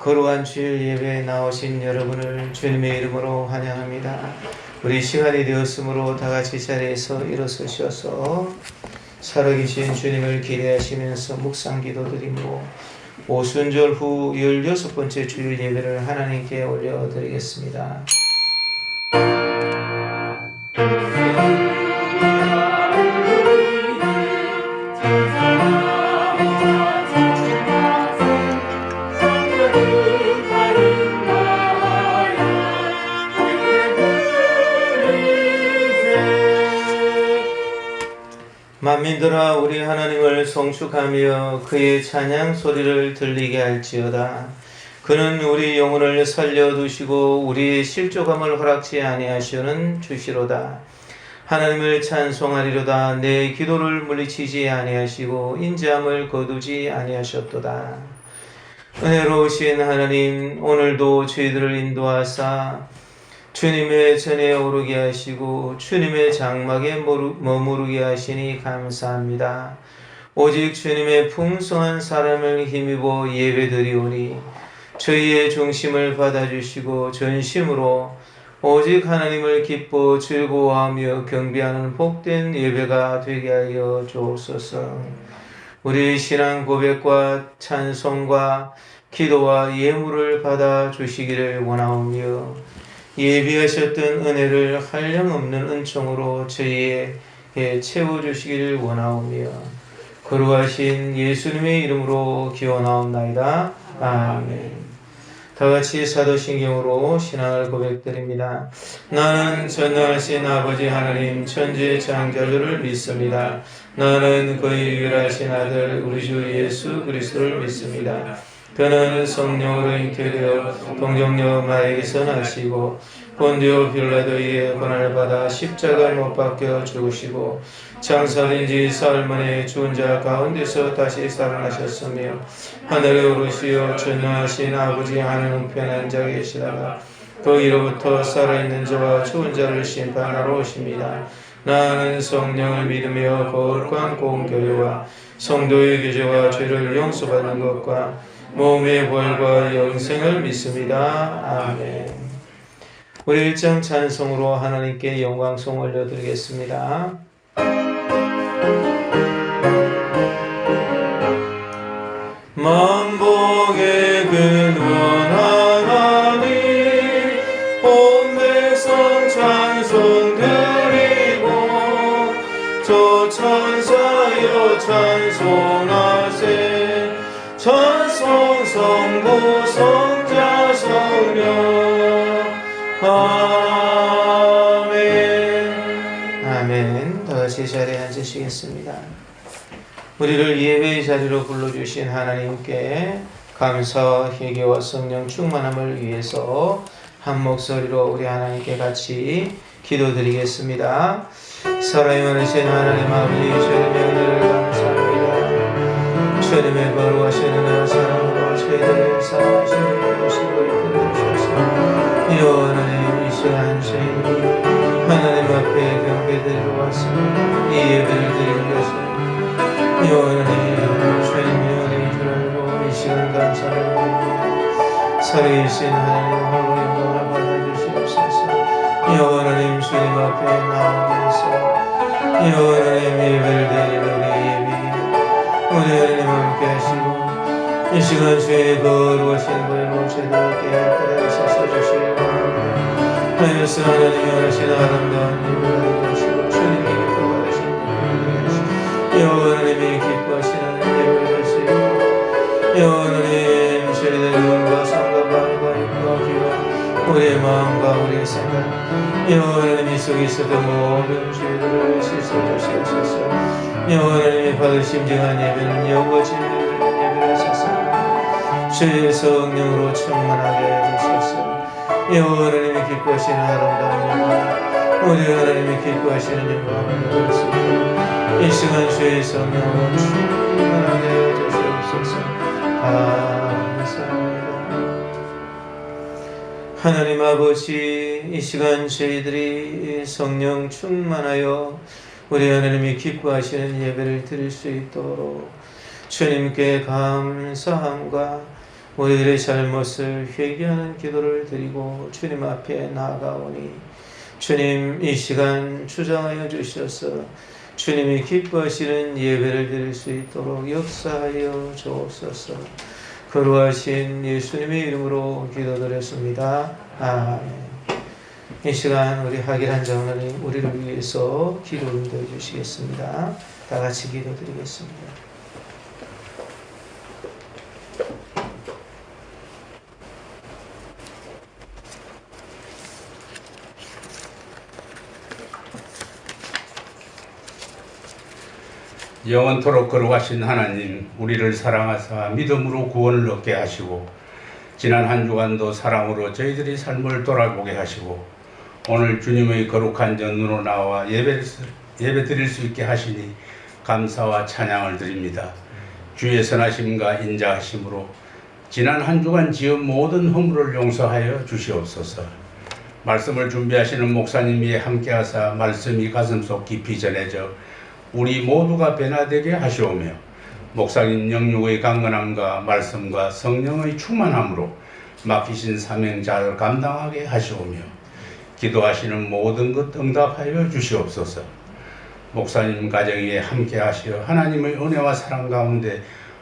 거룩한 주일 예배에 나오신 여러분을 주님의 이름으로 환영합니다. 우리 시간이 되었으므로 다 같이 자리에서 일어서셔서 살아계신 주님을 기대하시면서 묵상 기도드리므로 오순절 후 16번째 주일 예배를 하나님께 올려드리겠습니다. 만민들아 우리 하나님을 송축하며 그의 찬양 소리를 들리게 할지어다. 그는 우리 영혼을 살려두시고 우리의 실족함을 허락지 아니하시는 주시로다. 하나님을 찬송하리로다. 내 기도를 물리치지 아니하시고 인자함을 거두지 아니하셨도다. 은혜로우신 하나님, 오늘도 저희들을 인도하사 주님의 전에 오르게 하시고 주님의 장막에 머무르게 하시니 감사합니다. 오직 주님의 풍성한 사랑을 힘입어 예배드리오니 저희의 중심을 받아주시고 전심으로 오직 하나님을 기뻐 즐거워하며 경배하는 복된 예배가 되게 하여 주옵소서. 우리의 신앙 고백과 찬송과 기도와 예물을 받아주시기를 원하오며 예비하셨던 은혜를 한량없는 은총으로 저희에게 채워주시기를 원하오며 거룩하신 예수님의 이름으로 기원하옵나이다. 아멘. 다같이 사도신경으로 신앙을 고백드립니다. 나는 전능하신 아버지 하나님 천지 창조주를 믿습니다. 나는 그의 유일하신 아들 우리 주 예수 그리스도를 믿습니다. 그는 성령으로 잉태되어 동정녀 마리아에게서 나시고 본디오 빌라도에게 고난을 받아 십자가에 못 박혀 죽으시고 장사된 지 사흘 만에 죽은 자 가운데서 다시 살아나셨으며 하늘에 오르시어 전능하신 아버지 하나님 우편에 앉아 계시다가 거기로부터 살아있는 자와 죽은 자를 심판하러 오십니다. 나는 성령을 믿으며 거룩한 공교회와 성도의 교제와 죄를 용서받는 것과 몸의 부활과 영생을 믿습니다. 아멘. 우리 일장 찬송으로 하나님께 영광송 올려드리겠습니다. 만복의 근원 하나님 온 백성 찬송 드리고 저 천사여 찬송하세 찬송 성부 성자 성령 아멘. 아멘. 다같이 자리에 앉으시겠습니다. 우리를 예배의 자리로 불러주신 하나님께 감사와 회개와 성령 충만함을 위해서 한 목소리로 우리 하나님께 같이 기도드리겠습니다. 사랑이 많으신 하나님 아버지 주님의 은혜를 감사합니다. 주님의 거룩하신 은혜와 사랑으로 저희들을 사랑하시는 모습을 이끌어주셔서 이어 하나님 이 시간 저희들이 하나님 앞에 경배드리러 왔습니다. 이 예배를 드리는 것은 이어 하나님 주님의 은혜인 줄 알고 이 시간 감사를 드립니다. 살아계신 하나님 홀로 영광을 받아주시옵소서. 이어 하나님 주님 앞에 나오면서 이어 하나님 예배를 드리는 우리 하나님 함께 하시고 이 시간 주의 거룩하신 보혈로 제대로 깨끗하게 주시길 바랍니다. 하여서 하나님이 원하신 아름다운 예배를 하시고 주님이 기뻐하시는 예배를 하시고 하나님이 기뻐하시는 예배를 하시고 하나님 저희들의 눈과 손과 발과 입과 귀와 우리의 마음과 우리의 생각 하나님 이 속에 있어도 모든 죄들을 씻어주시옵소서. 하나님이 받을 심정한 예배는 영거지 예배를 하소서. 주의 성령으로 충만하게 해주소서. 하나님이 기뻐하시는 아름다운 영광 우리 하나님이 기뻐하시는 영광을 누렸습니다. 이 시간 주의 성령으로 충만하게 해주시옵소서. 감사합니다. 하나님 아버지 이 시간 저희들이 성령 충만하여 우리 하나님이 기뻐하시는 예배를 드릴 수 있도록 주님께 감사함과 우리들의 잘못을 회개하는 기도를 드리고 주님 앞에 나아가오니 주님 이 시간 주장하여 주셔서 주님이 기뻐하시는 예배를 드릴 수 있도록 역사하여 주옵소서. 거룩하신 예수님의 이름으로 기도드렸습니다. 아멘. 이 시간 우리 하길한 장로님 우리를 위해서 기도 인도해 주시겠습니다. 다 같이 기도드리겠습니다. 영원토록 거룩하신 하나님, 우리를 사랑하사 믿음으로 구원을 얻게 하시고 지난 한 주간도 사랑으로 저희들의 삶을 돌아보게 하시고 오늘 주님의 거룩한 전으로 나와 예배 드릴 수 있게 하시니 감사와 찬양을 드립니다. 주의 선하심과 인자하심으로 지난 한 주간 지은 모든 허물을 용서하여 주시옵소서. 말씀을 준비하시는 목사님이 함께하사 말씀이 가슴속 깊이 전해져 우리 모두가 변화되게 하시오며 목사님 영육의 강건함과 말씀과 성령의 충만함으로 맡기신 사명 잘 감당하게 하시오며 기도하시는 모든 것 응답하여 주시옵소서. 목사님 가정에 함께 하시어 하나님의 은혜와 사랑 가운데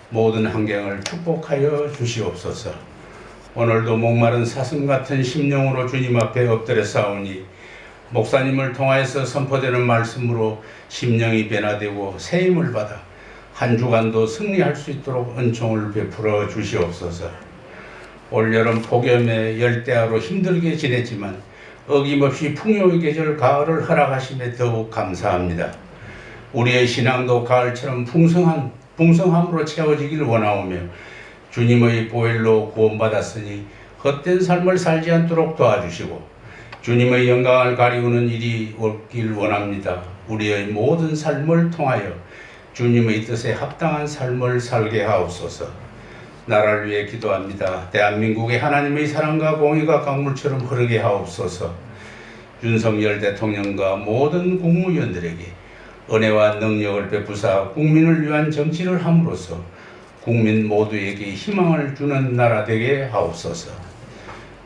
모든 환경을 축복하여 주시옵소서. 오늘도 목마른 사슴 같은 심령으로 주님 앞에 엎드려 싸우니 목사님을 통하여서 선포되는 말씀으로 심령이 변화되고 새 힘을 받아 한 주간도 승리할 수 있도록 은총을 베풀어 주시옵소서. 올여름 폭염에 열대야로 힘들게 지냈지만 어김없이 풍요의 계절 가을을 허락하심에 더욱 감사합니다. 우리의 신앙도 가을처럼 풍성함으로 채워지길 원하오며 주님의 보혈로 구원받았으니 헛된 삶을 살지 않도록 도와주시고 주님의 영광을 가리우는 일이 없길 원합니다. 우리의 모든 삶을 통하여 주님의 뜻에 합당한 삶을 살게 하옵소서. 나라를 위해 기도합니다. 대한민국의 하나님의 사랑과 공의가 강물처럼 흐르게 하옵소서. 윤석열 대통령과 모든 국무위원들에게 은혜와 능력을 베푸사 국민을 위한 정치를 함으로써 국민 모두에게 희망을 주는 나라 되게 하옵소서.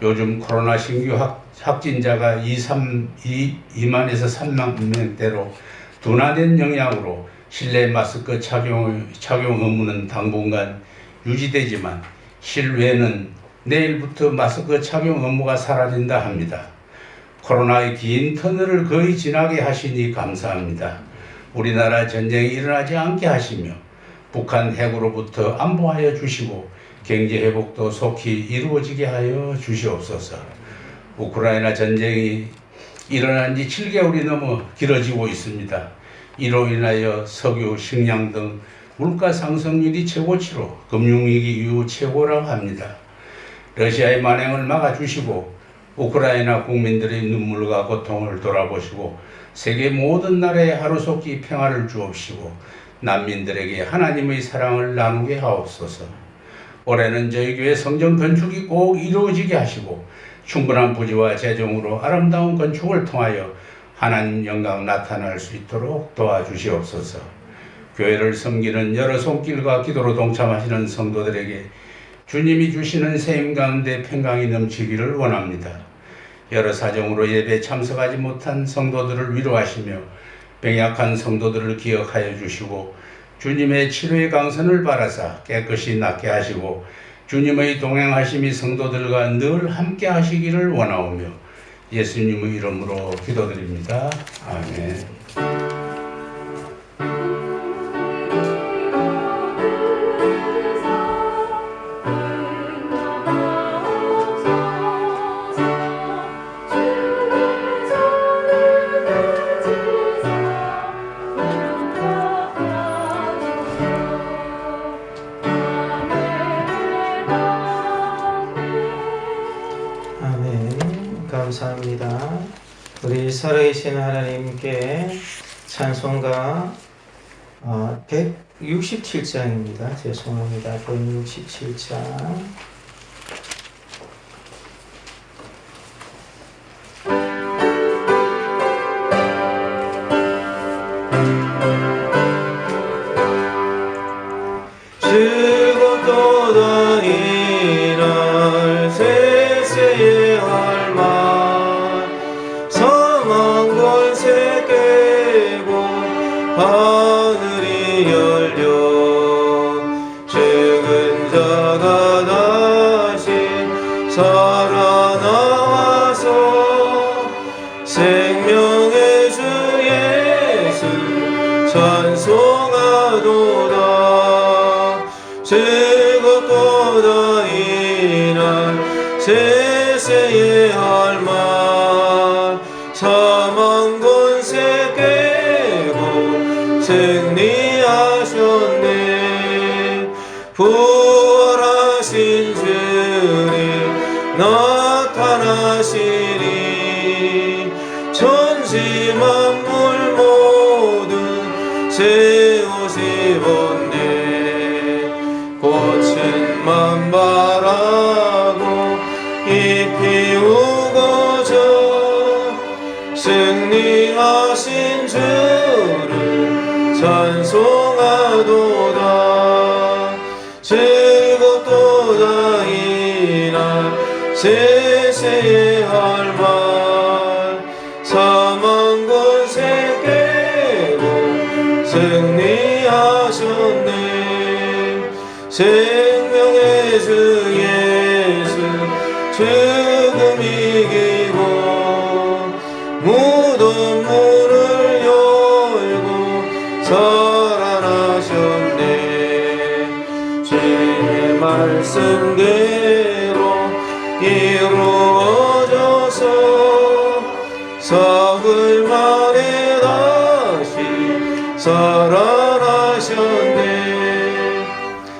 요즘 코로나 신규 확진자가 2만에서 3만 명대로 둔화된 영향으로 실내 마스크 착용 의무는 당분간 유지되지만 실외는 내일부터 마스크 착용 의무가 사라진다 합니다. 코로나의 긴 터널을 거의 지나게 하시니 감사합니다. 우리나라 전쟁이 일어나지 않게 하시며 북한 핵으로부터 안보하여 주시고 경제 회복도 속히 이루어지게 하여 주시옵소서. 우크라이나 전쟁이 일어난 지 7개월이 넘어 길어지고 있습니다. 이로 인하여 석유, 식량 등 물가 상승률이 최고치로 금융위기 이후 최고라고 합니다. 러시아의 만행을 막아주시고 우크라이나 국민들의 눈물과 고통을 돌아보시고 세계 모든 나라에 하루속히 평화를 주옵시고 난민들에게 하나님의 사랑을 나누게 하옵소서. 올해는 저희 교회 성전 건축이 꼭 이루어지게 하시고 충분한 부지와 재정으로 아름다운 건축을 통하여 하나님 영광 나타날 수 있도록 도와주시옵소서. 교회를 섬기는 여러 손길과 기도로 동참하시는 성도들에게 주님이 주시는 새 힘 가운데 평강이 넘치기를 원합니다. 여러 사정으로 예배에 참석하지 못한 성도들을 위로하시며 병약한 성도들을 기억하여 주시고 주님의 치료의 강선을 바라사 깨끗이 낫게 하시고 주님의 동행하심이 성도들과 늘 함께 하시기를 원하오며 예수님의 이름으로 기도드립니다. 아멘. 감사합니다. 우리 살아계신 하나님께 찬송가 167장입니다. 죄송합니다. 167장. 주고 또 더이 세세의 할말 사망 권세 깨고 승리하셨네. 부활하신 주님 나타나시니 천지 만물 모두 새 옷 입었네. 꽃은 만발하고 잎이 우거져 승리하신 주를 찬송하도다. 즐겁도다 이날 세세의 할말 사망 권세 깨고 승리하셨네. 생명의 주 예수 죽음 이기고 무덤 문을 열고 살아나셨네. 주의 말씀대로 이루어져서 사흘 만에 다시 살아나셨네.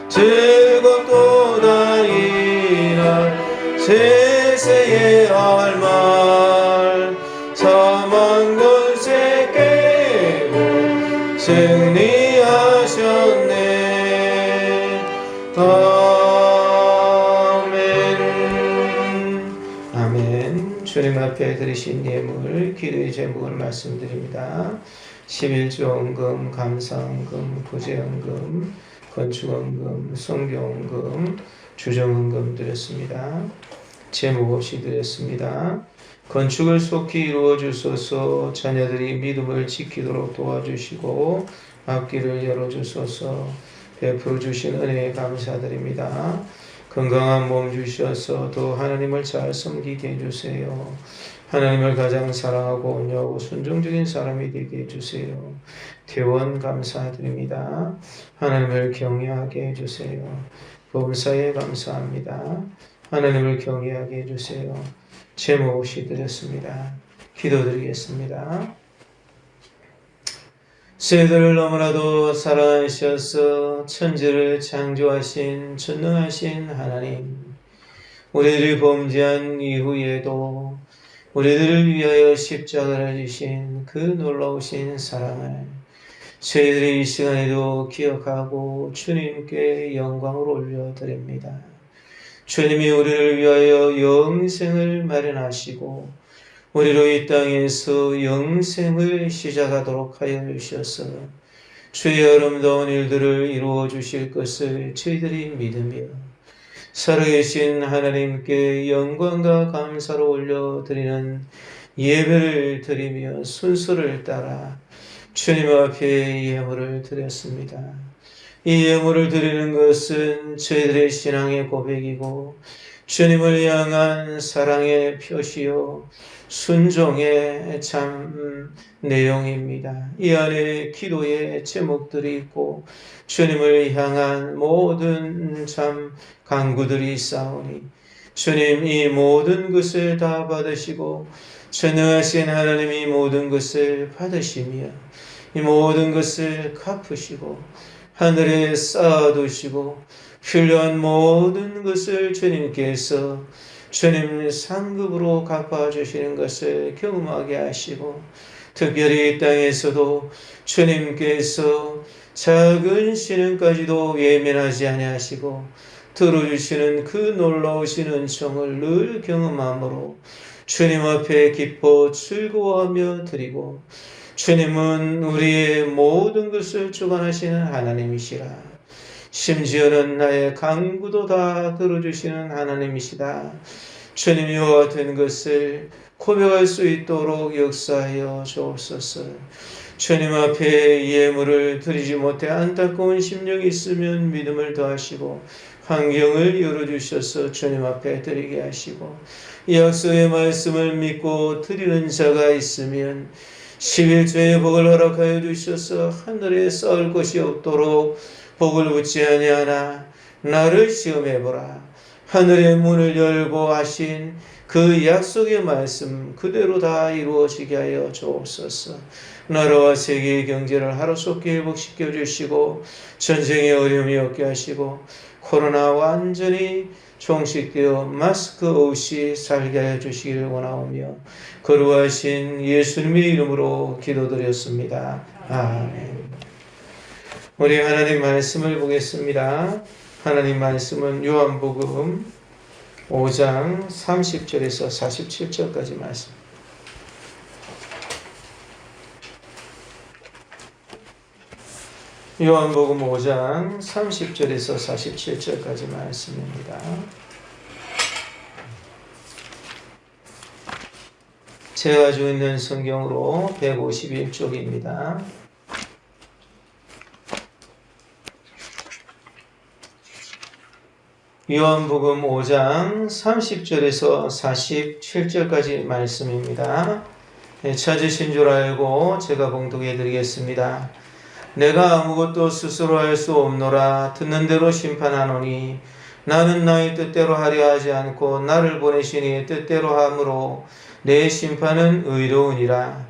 즐겁도다 이날 세세의 할말 사망 권세 깨고 승리하셨네. 아멘. 주님 앞에 드리신 예물, 기도의 제목을 말씀드립니다. 11조원금, 감사원금, 구제원금, 건축원금, 성교원금, 주정원금 드렸습니다. 제목 없이 드렸습니다. 건축을 속히 이루어 주소서. 자녀들이 믿음을 지키도록 도와주시고 앞길을 열어주소서. 베풀어 주신 은혜에 감사드립니다. 건강한 몸 주셔서 또 하나님을 잘 섬기게 해주세요. 하나님을 가장 사랑하고 온유하고 순종적인 사람이 되게 해주세요. 대원 감사드립니다. 하나님을 경외하게 해주세요. 범사에 감사합니다. 하나님을 경외하게 해주세요. 제목 없이 드렸습니다. 기도드리겠습니다. 세대를 너무나도 사랑하셔서 천지를 창조하신 전능하신 하나님, 우리들이 범죄한 이후에도 우리들을 위하여 십자가를 지신 그 놀라우신 사랑을 저희들이 이 시간에도 기억하고 주님께 영광을 올려드립니다. 주님이 우리를 위하여 영생을 마련하시고 우리로 이 땅에서 영생을 시작하도록 하여 주셔서 주의 아름다운 일들을 이루어 주실 것을 저희들이 믿으며 살아계신 하나님께 영광과 감사를 올려드리는 예배를 드리며 순서를 따라 주님 앞에 예물을 드렸습니다. 이 예물을 드리는 것은 저희들의 신앙의 고백이고 주님을 향한 사랑의 표시요 순종의 참 내용입니다. 이 안에 기도의 제목들이 있고 주님을 향한 모든 참 간구들이 있사오니 주님 이 모든 것을 다 받으시고 전능하신 하나님이 모든 것을 받으시며 이 모든 것을 갚으시고 하늘에 쌓아두시고 필요한 모든 것을 주님께서 주님 상급으로 갚아주시는 것을 경험하게 하시고 특별히 이 땅에서도 주님께서 작은 신음까지도 예민하지 아니하시고 들어주시는 그 놀라우신 은총을 늘 경험함으로 주님 앞에 기뻐 즐거워하며 드리고 주님은 우리의 모든 것을 주관하시는 하나님이시라. 심지어는 나의 간구도 다 들어주시는 하나님이시다. 주님 이와 같은 것을 고백할 수 있도록 역사하여 주옵소서. 주님 앞에 예물을 드리지 못해 안타까운 심령이 있으면 믿음을 더하시고 환경을 열어주셔서 주님 앞에 드리게 하시고 이 약속의 말씀을 믿고 드리는 자가 있으면 11조의 복을 허락하여 주셔서 하늘에 쌓을 것이 없도록 복을 붙지 아니하나 나를 시험해보라. 하늘의 문을 열고 하신 그 약속의 말씀 그대로 다 이루어지게 하여 주옵소서. 나라와 세계의 경제를 하루속히 회복시켜 주시고 전쟁의 어려움이 없게 하시고 코로나 완전히 종식되어 마스크 없이 살게 하여 주시길 원하오며 거룩하신 예수님의 이름으로 기도드렸습니다. 아멘. 우리 하나님 말씀을 보겠습니다. 하나님 말씀은 요한복음 5장 30절에서 47절까지 말씀. 요한복음 5장 30절에서 47절까지 말씀입니다. 제가 가지고 있는 성경으로 151쪽입니다. 요한복음 5장 30절에서 47절까지 말씀입니다. 찾으신 줄 알고 제가 봉독해 드리겠습니다. 내가 아무것도 스스로 할 수 없노라. 듣는 대로 심판하노니 나는 나의 뜻대로 하려 하지 않고 나를 보내신 이의 뜻대로 함으로 내 심판은 의로우니라.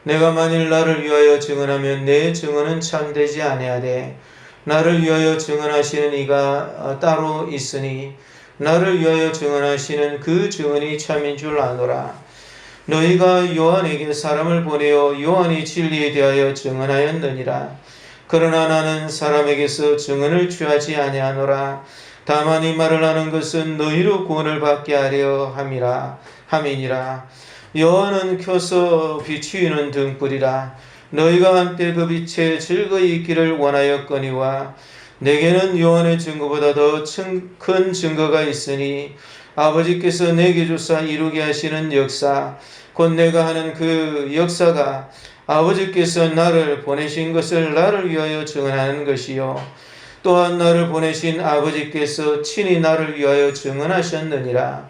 내가 만일 나를 위하여 증언하면 내 증언은 참되지 아니하되 나를 위하여 증언하시는 이가 따로 있으니 나를 위하여 증언하시는 그 증언이 참인 줄 아노라. 너희가 요한에게 사람을 보내어 요한이 진리에 대하여 증언하였느니라. 그러나 나는 사람에게서 증언을 취하지 아니하노라. 다만 이 말을 하는 것은 너희로 구원을 받게 하려 함이니라. 요한은 켜서 비추이는 등불이라. 너희가 한때 그 빛에 즐거이 있기를 원하였거니와 내게는 요한의 증거보다 더 큰 증거가 있으니 아버지께서 내게 주사 이루게 하시는 역사 곧 내가 하는 그 역사가 아버지께서 나를 보내신 것을 나를 위하여 증언하는 것이요 또한 나를 보내신 아버지께서 친히 나를 위하여 증언하셨느니라.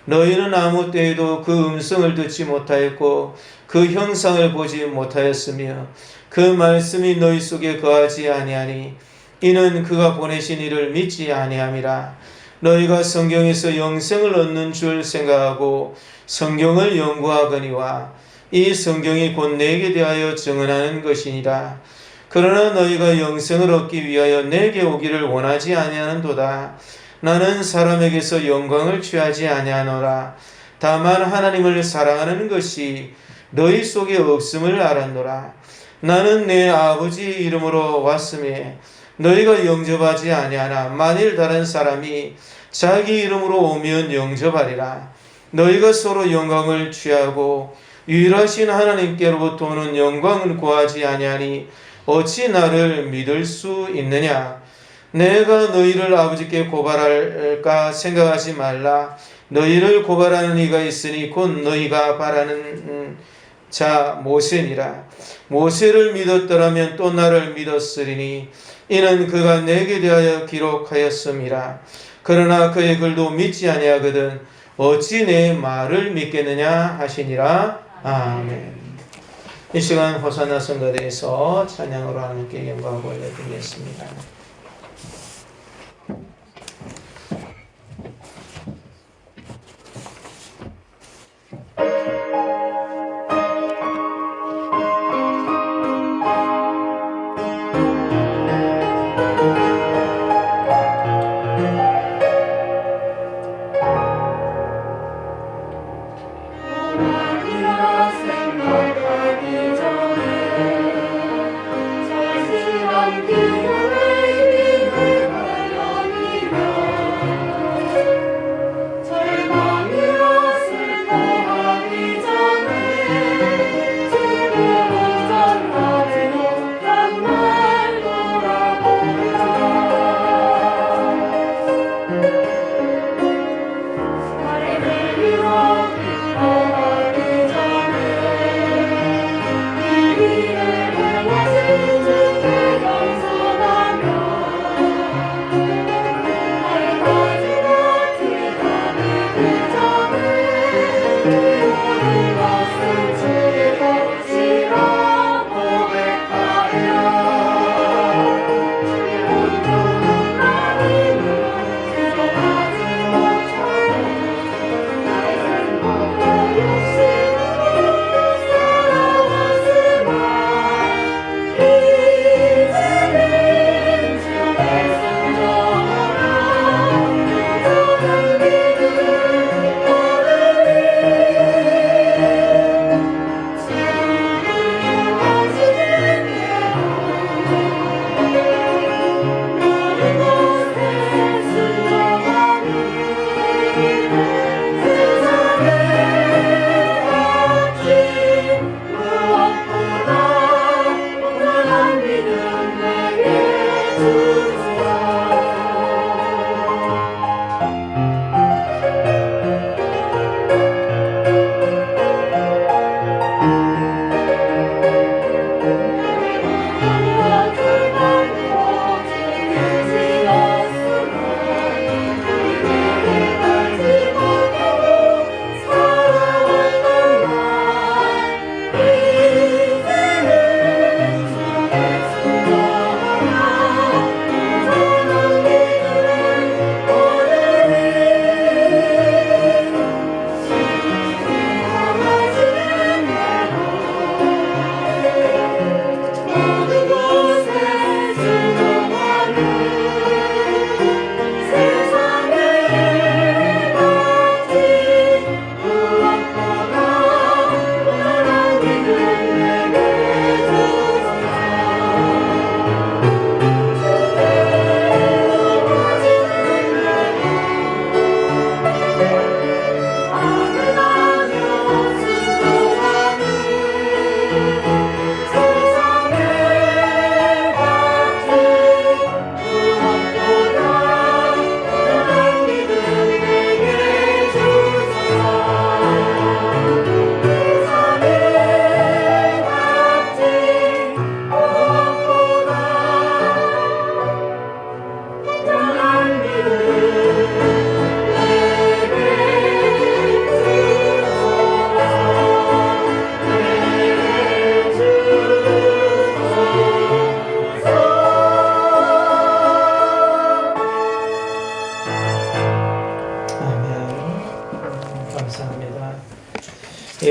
너희는 아무 때에도 그 음성을 듣지 못하였고 그 형상을 보지 못하였으며 그 말씀이 너희 속에 거하지 아니하니 이는 그가 보내신 이를 믿지 아니함이라. 너희가 성경에서 영생을 얻는 줄 생각하고 성경을 연구하거니와 이 성경이 곧 내게 대하여 증언하는 것이니라. 그러나 너희가 영생을 얻기 위하여 내게 오기를 원하지 아니하는도다. 나는 사람에게서 영광을 취하지 아니하노라. 다만 하나님을 사랑하는 것이 너희 속에 없음을 알았노라. 나는 내 아버지 이름으로 왔음에 너희가 영접하지 아니하나 만일 다른 사람이 자기 이름으로 오면 영접하리라. 너희가 서로 영광을 취하고 유일하신 하나님께로부터 오는 영광을 구하지 아니하니 어찌 나를 믿을 수 있느냐. 내가 너희를 아버지께 고발할까 생각하지 말라. 너희를 고발하는 이가 있으니 곧 너희가 바라는 자 모세니라. 모세를 믿었더라면 또 나를 믿었으리니 이는 그가 내게 대하여 기록하였음이라. 그러나 그의 글도 믿지 아니하거든 어찌 내 말을 믿겠느냐 하시니라. 아멘. 이 시간 호산나 성가대에서 찬양으로 하나님께 영광을 올려드리겠습니다. 기도를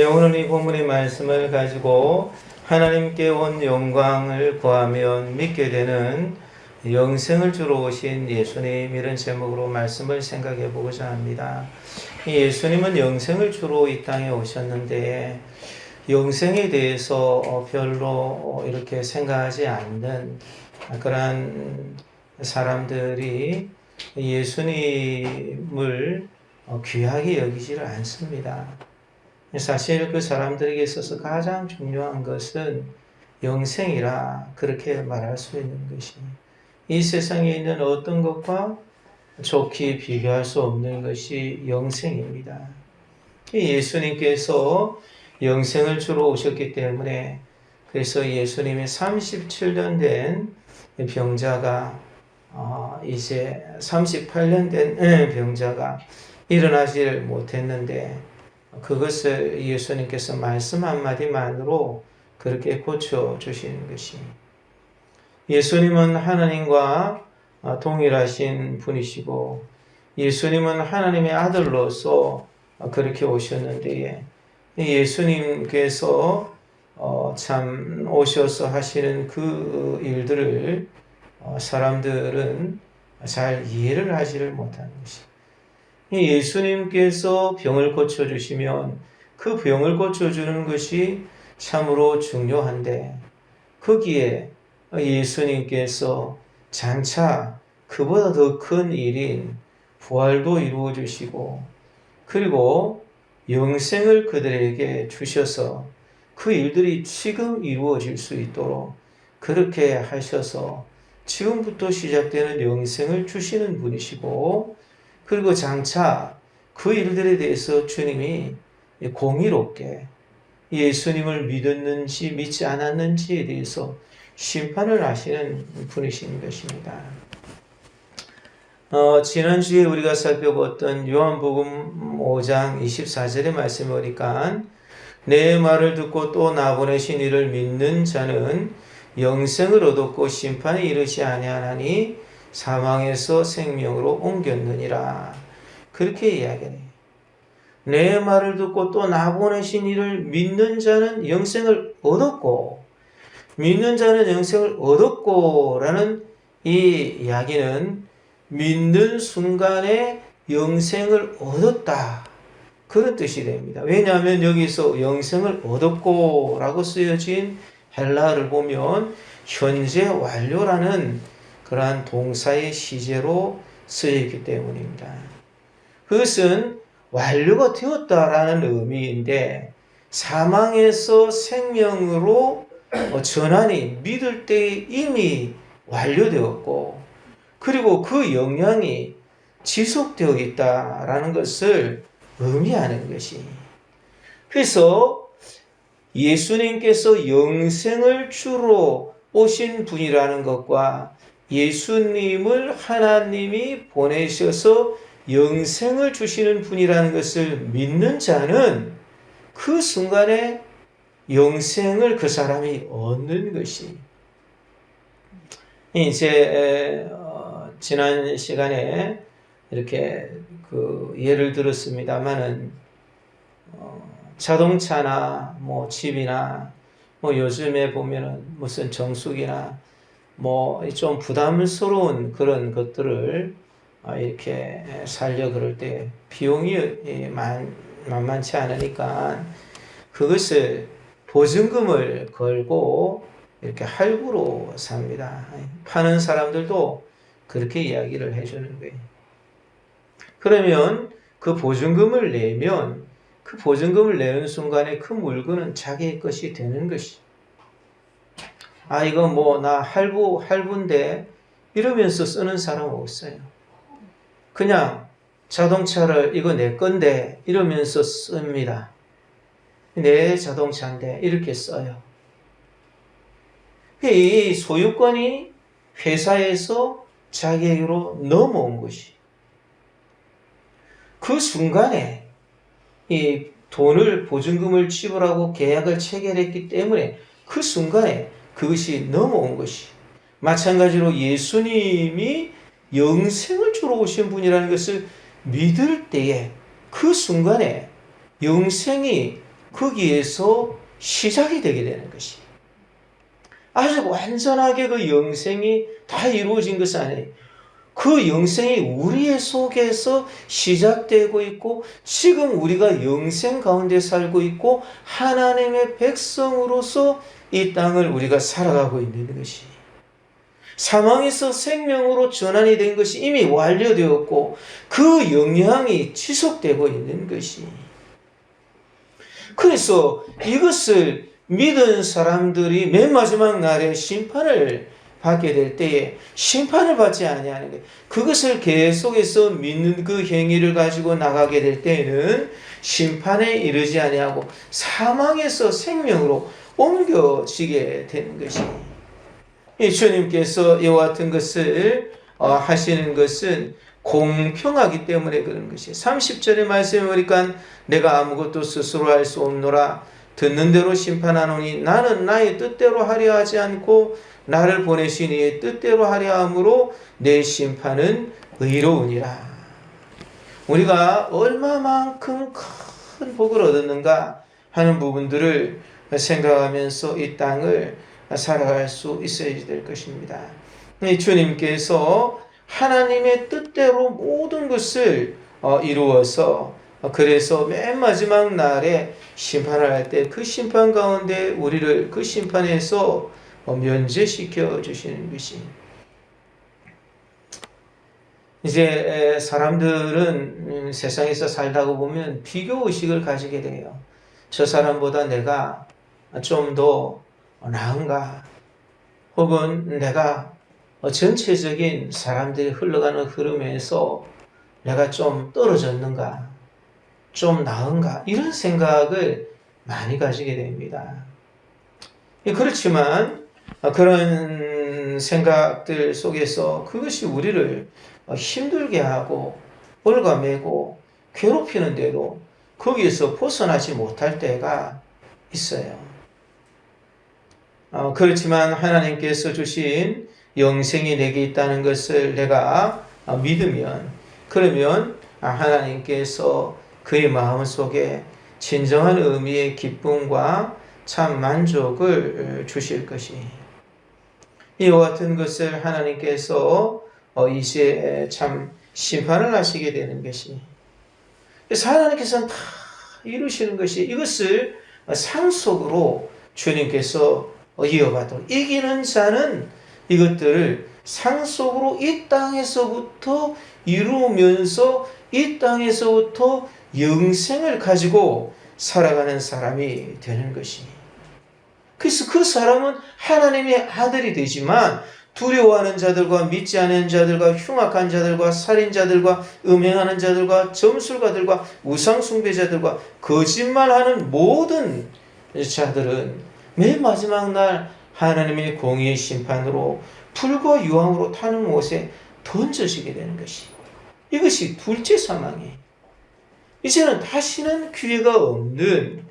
오늘 이 본문의 말씀을 가지고 하나님께 온 영광을 구하면 믿게 되는 영생을 주러 오신 예수님, 이런 제목으로 말씀을 생각해 보고자 합니다. 예수님은 영생을 주러 이 땅에 오셨는데 영생에 대해서 별로 이렇게 생각하지 않는 그러한 사람들이 예수님을 귀하게 여기지를 않습니다. 사실 그 사람들에게 있어서 가장 중요한 것은 영생이라 그렇게 말할 수 있는 것이, 이 세상에 있는 어떤 것과 좋게 비교할 수 없는 것이 영생입니다. 예수님께서 영생을 주러 오셨기 때문에, 그래서 예수님의 37년 된 병자가 이제 38년 된 병자가 일어나질 못했는데 그것을 예수님께서 말씀 한마디만으로 그렇게 고쳐주시는 것이, 예수님은 하나님과 동일하신 분이시고 예수님은 하나님의 아들로서 그렇게 오셨는데, 예수님께서 참 오셔서 하시는 그 일들을 사람들은 잘 이해를 하지를 못하는 것입니다. 예수님께서 병을 고쳐주시면 그 병을 고쳐주는 것이 참으로 중요한데, 거기에 예수님께서 장차 그보다 더 큰 일인 부활도 이루어 주시고, 그리고 영생을 그들에게 주셔서 그 일들이 지금 이루어질 수 있도록 그렇게 하셔서 지금부터 시작되는 영생을 주시는 분이시고, 그리고 장차 그 일들에 대해서 주님이 공의롭게 예수님을 믿었는지 믿지 않았는지에 대해서 심판을 하시는 분이신 것입니다. 지난주에 우리가 살펴봤던 요한복음 5장 24절의 말씀을 보니까, 내 말을 듣고 또 나 보내신 이를 믿는 자는 영생을 얻었고 심판에 이르지 아니하나니 사망에서 생명으로 옮겼느니라, 그렇게 이야기해요. 내 말을 듣고 또 나 보내신 이를 믿는 자는 영생을 얻었고, 믿는 자는 영생을 얻었고 라는 이 이야기는 믿는 순간에 영생을 얻었다, 그런 뜻이 됩니다. 왜냐하면 여기서 영생을 얻었고 라고 쓰여진 헬라어를 보면 현재 완료라는 그러한 동사의 시제로 쓰여있기 때문입니다. 그것은 완료가 되었다라는 의미인데, 사망에서 생명으로 전환이 믿을 때 이미 완료되었고, 그리고 그 영향이 지속되어 있다라는 것을 의미하는 것이, 그래서 예수님께서 영생을 주러 오신 분이라는 것과 예수님을 하나님이 보내셔서 영생을 주시는 분이라는 것을 믿는 자는 그 순간에 영생을 그 사람이 얻는 것이, 이제 지난 시간에 이렇게 그 예를 들었습니다만은 자동차나 뭐 집이나 뭐 요즘에 보면은 무슨 정수기나 뭐 좀 부담스러운 그런 것들을 이렇게 살려 그럴 때 비용이 만만치 않으니까 그것을 보증금을 걸고 이렇게 할부로 삽니다. 파는 사람들도 그렇게 이야기를 해주는 거예요. 그러면 그 보증금을 내면 그 보증금을 내는 순간에 그 물건은 자기의 것이 되는 것이, 이거 뭐 나 할부인데 이러면서 쓰는 사람은 없어요. 그냥 자동차를 이거 내 건데 이러면서 씁니다. 내 자동차인데 이렇게 써요. 이 소유권이 회사에서 자기에게로 넘어온 것이, 그 순간에 이 돈을 보증금을 지불하고 계약을 체결했기 때문에 그 순간에 그것이 넘어온 것이, 마찬가지로 예수님이 영생을 주러 오신 분이라는 것을 믿을 때에 그 순간에 영생이 거기에서 시작이 되게 되는 것이. 아직 완전하게 그 영생이 다 이루어진 것은 아니에요. 그 영생이 우리의 속에서 시작되고 있고 지금 우리가 영생 가운데 살고 있고 하나님의 백성으로서 이 땅을 우리가 살아가고 있는 것이, 사망에서 생명으로 전환이 된 것이 이미 완료되었고 그 영향이 지속되고 있는 것이. 그래서 이것을 믿은 사람들이 맨 마지막 날에 심판을 받게 될 때에 심판을 받지 아니하는 것, 그것을 계속해서 믿는 그 행위를 가지고 나가게 될 때에는 심판에 이르지 아니하고 사망에서 생명으로 옮겨지게 되는 것이. 주님께서 이와 같은 것을 하시는 것은 공평하기 때문에 그런 것이. 30절의 말씀에 보니까 내가 아무것도 스스로 할 수 없노라. 듣는 대로 심판하노니 나는 나의 뜻대로 하려 하지 않고 나를 보내신 이의 뜻대로 하려 함으로 내 심판은 의로우니라. 우리가 얼마만큼 큰 복을 얻었는가 하는 부분들을 생각하면서 이 땅을 살아갈 수 있어야 될 것입니다. 주님께서 하나님의 뜻대로 모든 것을 이루어서 그래서 맨 마지막 날에 심판을 할 때 그 심판 가운데 우리를 그 심판에서 면제시켜 주시는 것이. 이제 사람들은 세상에서 살다가 보면 비교의식을 가지게 돼요. 저 사람보다 내가 좀 더 나은가, 혹은 내가 전체적인 사람들이 흘러가는 흐름에서 내가 좀 떨어졌는가, 좀 나은가, 이런 생각을 많이 가지게 됩니다. 그렇지만 그런 생각들 속에서 그것이 우리를 힘들게 하고 올가매고 괴롭히는데도 거기에서 벗어나지 못할 때가 있어요. 그렇지만 하나님께서 주신 영생이 내게 있다는 것을 내가 믿으면, 그러면 하나님께서 그의 마음속에 진정한 의미의 기쁨과 참 만족을 주실 것이. 이와 같은 것을 하나님께서 이제 참 심판을 하시게 되는 것이. 그래서 하나님께서는 다 이루시는 것이, 이것을 상속으로 주님께서 이어가도록, 이기는 자는 이것들을 상속으로 이 땅에서부터 이루면서 이 땅에서부터 영생을 가지고 살아가는 사람이 되는 것이. 그래서 그 사람은 하나님의 아들이 되지만 두려워하는 자들과 믿지 않는 자들과 흉악한 자들과 살인자들과 음행하는 자들과 점술가들과 우상숭배자들과 거짓말하는 모든 자들은 맨 마지막 날 하나님의 공의의 심판으로 불과 유황으로 타는 못에 던져지게 되는 것이. 이것이 둘째 사망이에요. 이제는 다시는 기회가 없는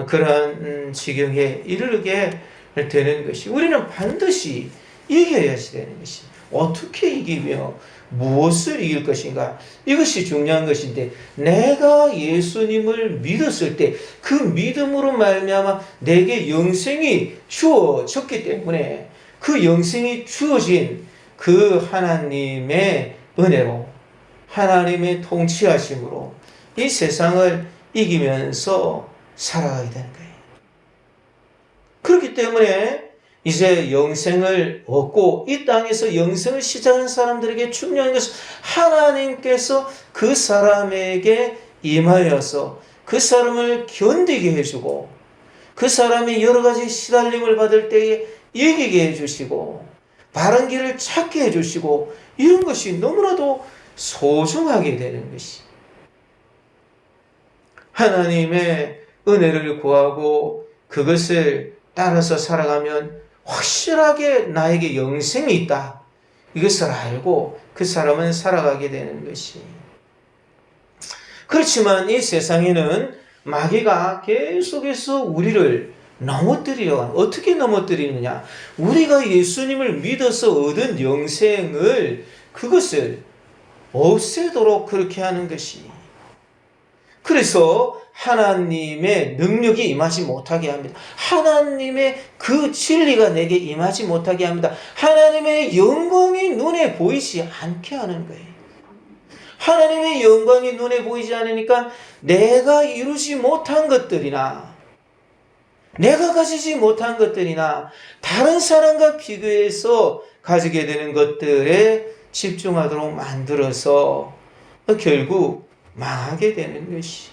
그러한 지경에 이르게 되는 것이. 우리는 반드시 이겨야지 되는 것이. 어떻게 이기며 무엇을 이길 것인가? 이것이 중요한 것인데, 내가 예수님을 믿었을 때 그 믿음으로 말미암아 내게 영생이 주어졌기 때문에 그 영생이 주어진 그 하나님의 은혜로, 하나님의 통치하심으로 이 세상을 이기면서 살아가게 되는 거예요. 그렇기 때문에 이제 영생을 얻고 이 땅에서 영생을 시작하는 사람들에게 중요한 것은 하나님께서 그 사람에게 임하여서 그 사람을 견디게 해주고 그 사람이 여러 가지 시달림을 받을 때에 이기게 해주시고 바른 길을 찾게 해주시고, 이런 것이 너무나도 소중하게 되는 것이. 하나님의 은혜를 구하고 그것을 따라서 살아가면 확실하게 나에게 영생이 있다, 이것을 알고 그 사람은 살아가게 되는 것이. 그렇지만 이 세상에는 마귀가 계속해서 우리를 넘어뜨리려고 하는. 어떻게 넘어뜨리느냐? 우리가 예수님을 믿어서 얻은 영생을, 그것을 없애도록 그렇게 하는 것이. 그래서 하나님의 능력이 임하지 못하게 합니다. 하나님의 그 진리가 내게 임하지 못하게 합니다. 하나님의 영광이 눈에 보이지 않게 하는 거예요. 하나님의 영광이 눈에 보이지 않으니까 내가 이루지 못한 것들이나 내가 가지지 못한 것들이나 다른 사람과 비교해서 가지게 되는 것들에 집중하도록 만들어서 결국 망하게 되는 것이.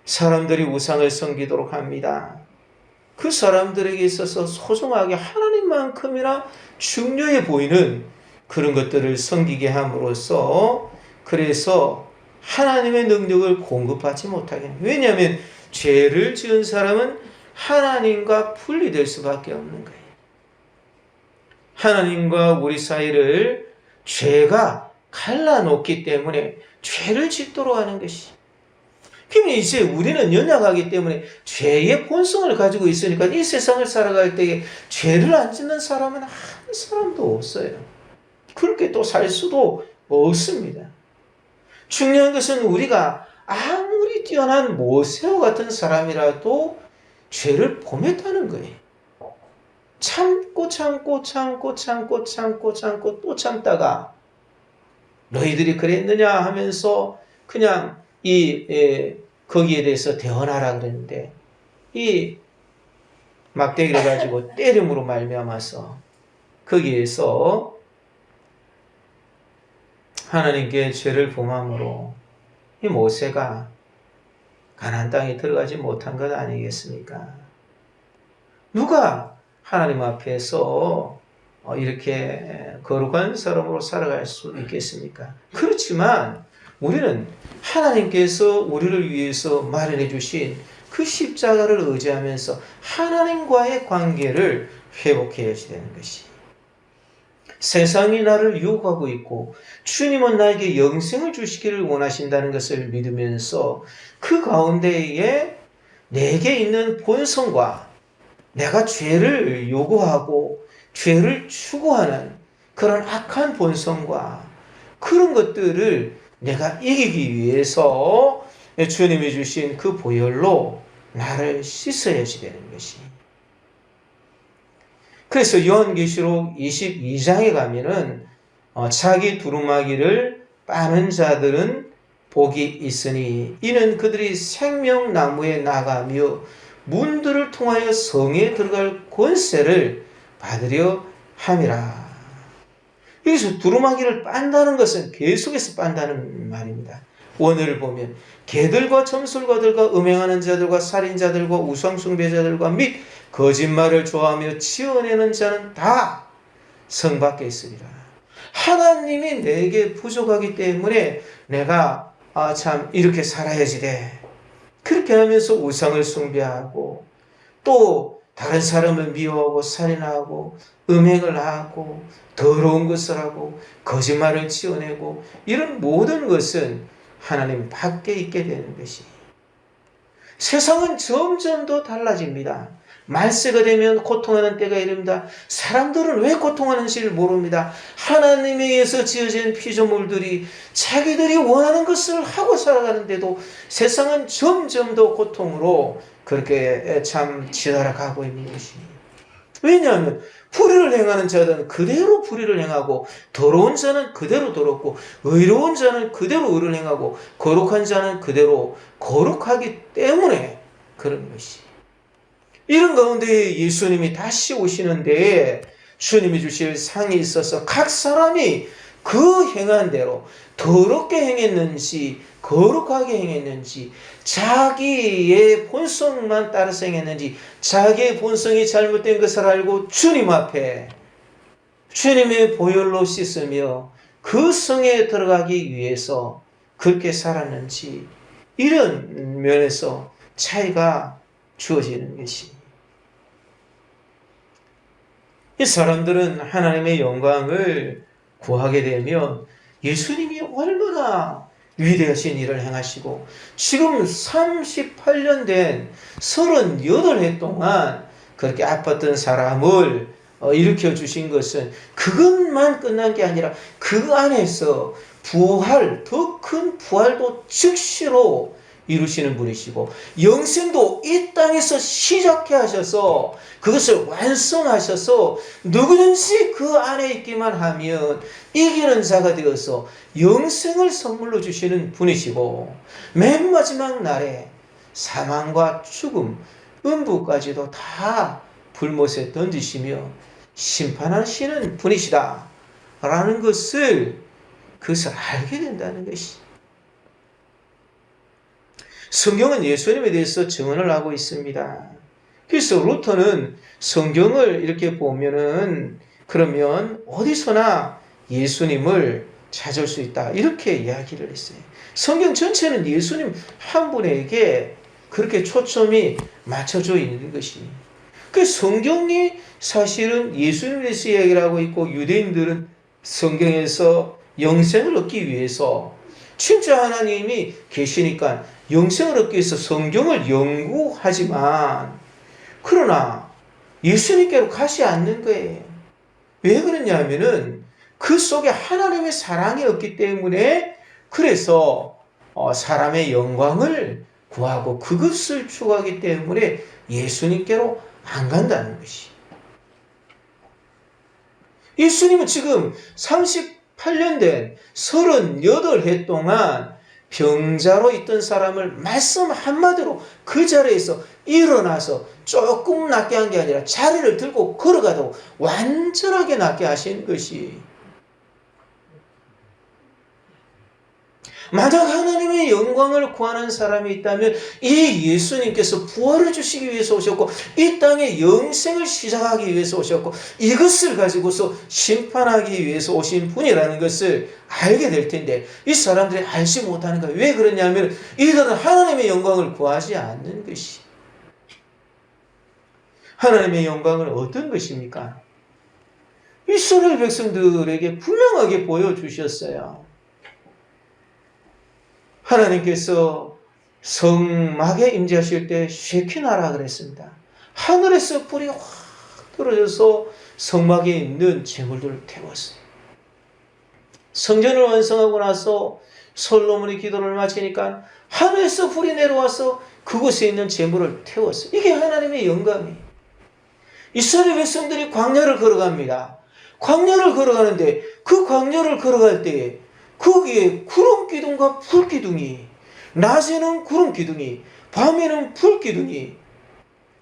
사람들이 우상을 섬기도록 합니다. 그 사람들에게 있어서 소중하게 하나님만큼이나 중요해 보이는 그런 것들을 섬기게 함으로써 그래서 하나님의 능력을 공급하지 못하게 합니다. 왜냐하면 죄를 지은 사람은 하나님과 분리될 수밖에 없는 거예요. 하나님과 우리 사이를 죄가 갈라놓기 때문에 죄를 짓도록 하는 것이. 그러면 이제 우리는 연약하기 때문에 죄의 본성을 가지고 있으니까 이 세상을 살아갈 때에 죄를 안 짓는 사람은 한 사람도 없어요. 그렇게 또 살 수도 없습니다. 중요한 것은 우리가 아무리 뛰어난 모세와 같은 사람이라도 죄를 범했다는 거예요. 참고 또 참다가 너희들이 그랬느냐 하면서 그냥 거기에 대해서 대언하라 그랬는데 이 막대기를 가지고 때림으로 말미암아서 거기에서 하나님께 죄를 범함으로 이 모세가 가나안 땅에 들어가지 못한 것 아니겠습니까? 누가 하나님 앞에서 이렇게 거룩한 사람으로 살아갈 수 있겠습니까? 그렇지만 우리는 하나님께서 우리를 위해서 마련해 주신 그 십자가를 의지하면서 하나님과의 관계를 회복해야 되는 것이. 세상이 나를 유혹하고 있고 주님은 나에게 영생을 주시기를 원하신다는 것을 믿으면서 그 가운데에 내게 있는 본성과 내가 죄를 요구하고 죄를 추구하는 그런 악한 본성과 그런 것들을 내가 이기기 위해서 주님이 주신 그 보혈로 나를 씻어야지 되는 것이. 그래서 요한계시록 22장에 가면은 자기 두루마기를 빠는 자들은 복이 있으니 이는 그들이 생명나무에 나가며 문들을 통하여 성에 들어갈 권세를 받으려 함이라. 여기서 두루마기를 빤다는 것은 계속해서 빤다는 말입니다. 원어를 보면 개들과 점술가들과 음행하는 자들과 살인자들과 우상숭배자들과 및 거짓말을 좋아하며 지어내는 자는 다 성 밖에 있으리라. 하나님이 내게 부족하기 때문에 내가 참 이렇게 살아야지 돼. 그렇게 하면서 우상을 숭배하고 또 다른 사람을 미워하고 살인하고 음행을 하고 더러운 것을 하고 거짓말을 지어내고 이런 모든 것은 하나님 밖에 있게 되는 것이. 세상은 점점 더 달라집니다. 말세가 되면 고통하는 때가 이릅니다. 사람들은 왜 고통하는지를 모릅니다. 하나님에 의해서 지어진 피조물들이 자기들이 원하는 것을 하고 살아가는데도 세상은 점점 더 고통으로 그렇게 참 치달아가고 있는 것이. 왜냐하면 불의를 행하는 자는 그대로 불의를 행하고 더러운 자는 그대로 더럽고 의로운 자는 그대로 의를 행하고 거룩한 자는 그대로 거룩하기 때문에 그런 것이. 이런 가운데 예수님이 다시 오시는데 주님이 주실 상이 있어서 각 사람이 그 행한 대로 더럽게 행했는지 거룩하게 행했는지 자기의 본성만 따라서 행했는지 자기의 본성이 잘못된 것을 알고 주님 앞에 주님의 보혈로 씻으며 그 성에 들어가기 위해서 그렇게 살았는지 이런 면에서 차이가 주어지는 것이. 이 사람들은 하나님의 영광을 구하게 되면 예수님이 얼마나 위대하신 일을 행하시고 지금 38년 된 38해 동안 그렇게 아팠던 사람을 일으켜 주신 것은 그것만 끝난 게 아니라 그 안에서 부활, 더 큰 부활도 즉시로 이루시는 분이시고 영생도 이 땅에서 시작해 하셔서 그것을 완성하셔서 누구든지 그 안에 있기만 하면 이기는 자가 되어서 영생을 선물로 주시는 분이시고 맨 마지막 날에 사망과 죽음, 음부까지도 다 불못에 던지시며 심판하시는 분이시다 라는 것을 그것을 알게 된다는 것이. 성경은 예수님에 대해서 증언을 하고 있습니다. 그래서 루터는 성경을 이렇게 보면은 그러면 어디서나 예수님을 찾을 수 있다 이렇게 이야기를 했어요. 성경 전체는 예수님 한 분에게 그렇게 초점이 맞춰져 있는 것이. 그 성경이 사실은 예수님에 대해서 이야기를 하고 있고 유대인들은 성경에서 영생을 얻기 위해서 진짜 하나님이 계시니까 영생을 얻기 위해서 성경을 연구하지만 그러나 예수님께로 가지 않는 거예요. 왜 그러냐 하면은 그 속에 하나님의 사랑이 없기 때문에 그래서 사람의 영광을 구하고 그것을 추구하기 때문에 예수님께로 안 간다는 것이. 예수님은 지금 38년 된 38해 동안 병자로 있던 사람을 말씀 한마디로 그 자리에서 일어나서 조금 낫게 한 게 아니라 자리를 들고 걸어가도 완전하게 낫게 하신 것이. 만약 하나님의 영광을 구하는 사람이 있다면 이 예수님께서 부활을 주시기 위해서 오셨고 이 땅에 영생을 시작하기 위해서 오셨고 이것을 가지고서 심판하기 위해서 오신 분이라는 것을 알게 될 텐데 이 사람들이 알지 못하는 거예요. 왜 그러냐면 이들은 하나님의 영광을 구하지 않는 것이. 하나님의 영광은 어떤 것입니까? 이스라엘 백성들에게 분명하게 보여주셨어요. 하나님께서 성막에 임재하실 때 쉐키나라 그랬습니다. 하늘에서 불이 확 떨어져서 성막에 있는 제물들을 태웠어요. 성전을 완성하고 나서 솔로몬이 기도를 마치니까 하늘에서 불이 내려와서 그곳에 있는 제물을 태웠어요. 이게 하나님의 영광이에요. 이스라엘 백성들이 광야를 걸어갑니다. 광야를 걸어가는데 그 광야를 걸어갈 때에 거기에 구름 기둥과 불 기둥이, 낮에는 구름 기둥이, 밤에는 불 기둥이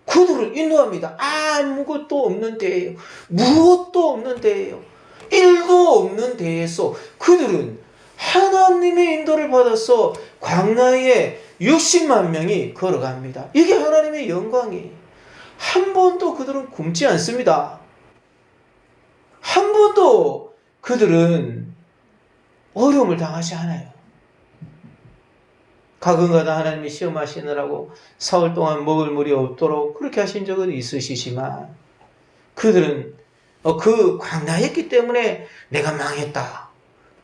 그들을 인도합니다. 아무것도 없는 데예요. 무엇도 없는 데예요. 일도 없는 데에서 그들은 하나님의 인도를 받아서 광야에 60만 명이 걸어갑니다. 이게 하나님의 영광이에요. 한 번도 그들은 굶지 않습니다. 한 번도 그들은 어려움을 당하지 않아요. 가끔가다 하나님이 시험하시느라고 사흘 동안 먹을 물이 없도록 그렇게 하신 적은 있으시지만 그들은 그 광야에 있기 때문에 내가 망했다.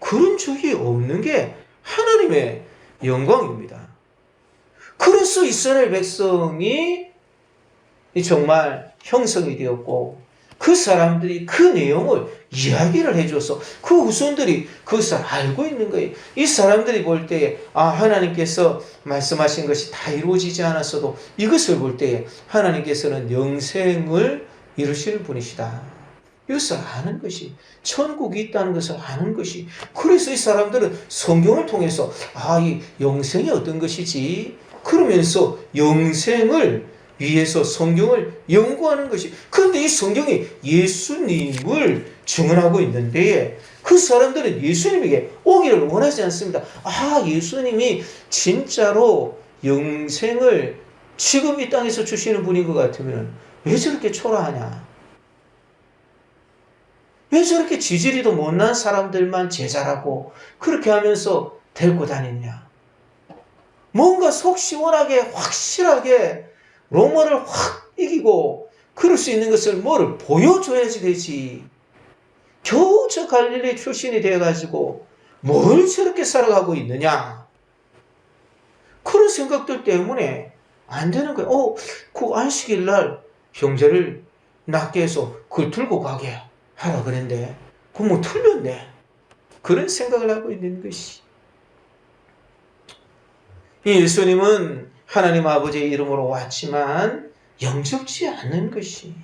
그런 적이 없는 게 하나님의 영광입니다. 그래서 이스라엘 백성이 정말 형성이 되었고 그 사람들이 그 내용을 이야기를 해줘서 그 후손들이 그것을 알고 있는 거예요. 이 사람들이 볼 때에 하나님께서 말씀하신 것이 다 이루어지지 않았어도 이것을 볼 때에 하나님께서는 영생을 이루시는 분이시다. 이것을 아는 것이 천국이 있다는 것을 아는 것이 그래서 이 사람들은 성경을 통해서 이 영생이 어떤 것이지 그러면서 영생을 위해서 성경을 연구하는 것이. 그런데 이 성경이 예수님을 증언하고 있는데 그 사람들은 예수님에게 오기를 원하지 않습니다. 예수님이 진짜로 영생을 지금 이 땅에서 주시는 분인 것 같으면 왜 저렇게 초라하냐? 왜 저렇게 지지리도 못난 사람들만 제자라고 그렇게 하면서 데리고 다니냐? 뭔가 속 시원하게 확실하게 로마를 확 이기고 그럴 수 있는 것을 뭐를 보여줘야지 되지. 겨우 저 갈릴리 출신이 되어가지고 뭘 저렇게 살아가고 있느냐. 그런 생각들 때문에 안 되는 거예요. 그 안식일 날 형제를 낫게 해서 그걸 들고 가게 하라 그랬는데 그거 뭐 틀렸네. 그런 생각을 하고 있는 것이. 이 예수님은 하나님 아버지의 이름으로 왔지만 영접지 않는 것이.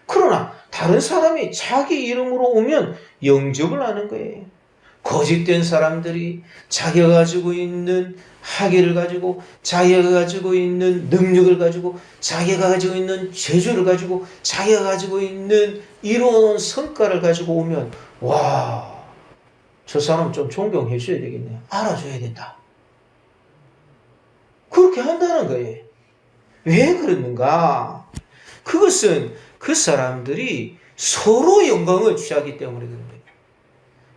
그러나 다른 사람이 자기 이름으로 오면 영접을 하는 거예요. 거짓된 사람들이 자기가 가지고 있는 학위를 가지고, 자기가 가지고 있는 능력을 가지고, 자기가 가지고 있는 재주를 가지고, 자기가 가지고 있는 이루어놓은 성과를 가지고 오면, 와, 저 사람 좀 존경해 줘야 되겠네요. 알아줘야 된다. 그렇게 한다는 거예요. 왜 그러는가? 그것은 그 사람들이 서로 영광을 취하기 때문에 그런 거예요.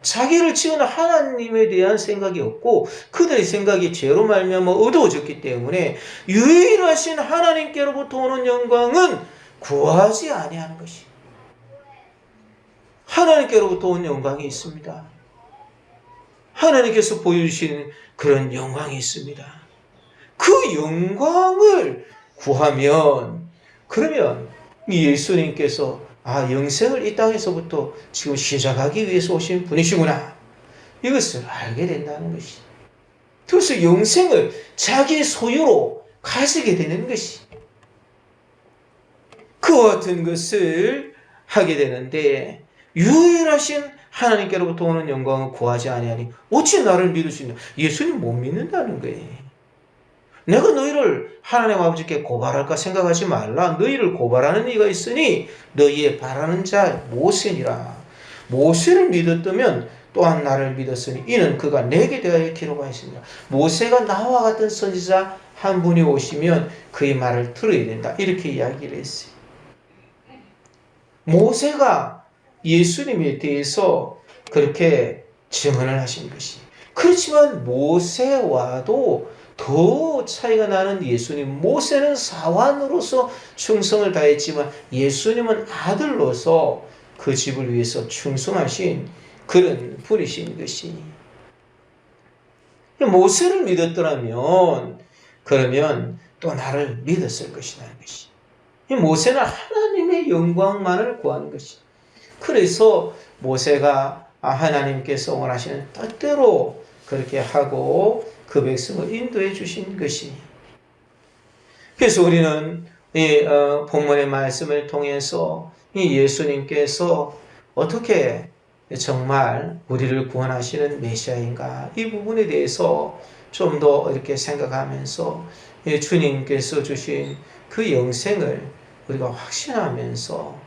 자기를 지은 하나님에 대한 생각이 없고 그들의 생각이 죄로 말미암아 어두워졌기 때문에 유일하신 하나님께로부터 오는 영광은 구하지 아니하는 것이. 하나님께로부터 온 영광이 있습니다. 하나님께서 보여주시는 그런 영광이 있습니다. 그 영광을 구하면, 그러면 이 예수님께서 영생을 이 땅에서부터 지금 시작하기 위해서 오신 분이시구나, 이것을 알게 된다는 것이. 그래서 영생을 자기 소유로 가지게 되는 것이. 그와 같은 것을 하게 되는데, 유일하신 하나님께로부터 오는 영광을 구하지 아니하니 어찌 나를 믿을 수 있냐? 예수님 못 믿는다는 거예요. 내가 너희를 하나님 아버지께 고발할까 생각하지 말라. 너희를 고발하는 이가 있으니 너희의 바라는 자 모세니라. 모세를 믿었다면 또한 나를 믿었으니 이는 그가 내게 대하여 기록하였습니다. 모세가 나와 같은 선지자 한 분이 오시면 그의 말을 들어야 된다, 이렇게 이야기를 했어요. 모세가 예수님에 대해서 그렇게 증언을 하신 것이. 그렇지만 모세와도 더 차이가 나는 예수님. 모세는 사환으로서 충성을 다했지만 예수님은 아들로서 그 집을 위해서 충성하신 그런 분이신 것이. 모세를 믿었더라면 그러면 또 나를 믿었을 것이라는 것이. 모세는 하나님의 영광만을 구하는 것이. 그래서 모세가 하나님께서 원하시는 뜻대로 그렇게 하고 그 백성을 인도해 주신 것이. 그래서 우리는 이 본문의 말씀을 통해서 이 예수님께서 어떻게 정말 우리를 구원하시는 메시아인가, 이 부분에 대해서 좀 더 이렇게 생각하면서 주님께서 주신 그 영생을 우리가 확신하면서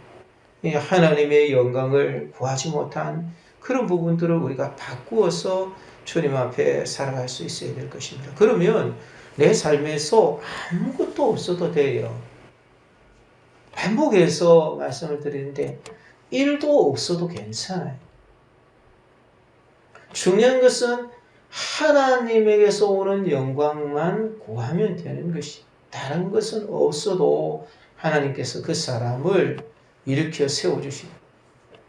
하나님의 영광을 구하지 못한 그런 부분들을 우리가 바꾸어서 주님 앞에 살아갈 수 있어야 될 것입니다. 그러면 내 삶에서 아무것도 없어도 돼요. 반복해서 말씀을 드리는데 일도 없어도 괜찮아요. 중요한 것은 하나님에게서 오는 영광만 구하면 되는 것이. 다른 것은 없어도 하나님께서 그 사람을 일으켜 세워주시고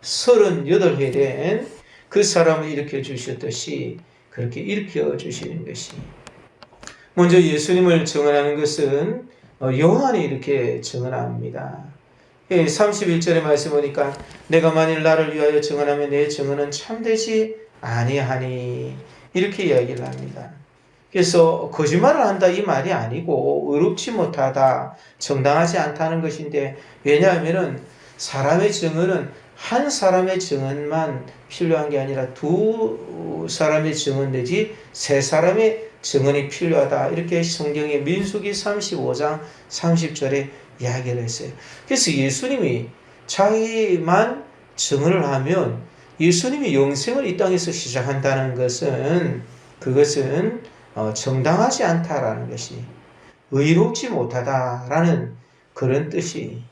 38회 된 그 사람을 일으켜 주셨듯이 그렇게 일으켜 주시는 것이. 먼저 예수님을 증언하는 것은 요한이 이렇게 증언합니다. 31절의 말씀 보니까 내가 만일 나를 위하여 증언하면 내 증언은 참되지 아니하니, 이렇게 이야기를 합니다. 그래서 거짓말을 한다 이 말이 아니고 의롭지 못하다, 정당하지 않다는 것인데, 왜냐하면 사람의 증언은 한 사람의 증언만 필요한 게 아니라 두 사람의 증언 내지 세 사람의 증언이 필요하다, 이렇게 성경의 민수기 35장 30절에 이야기를 했어요. 그래서 예수님이 자기만 증언을 하면 예수님이 영생을 이 땅에서 시작한다는 것은 그것은 정당하지 않다라는 것이, 의롭지 못하다라는 그런 뜻이.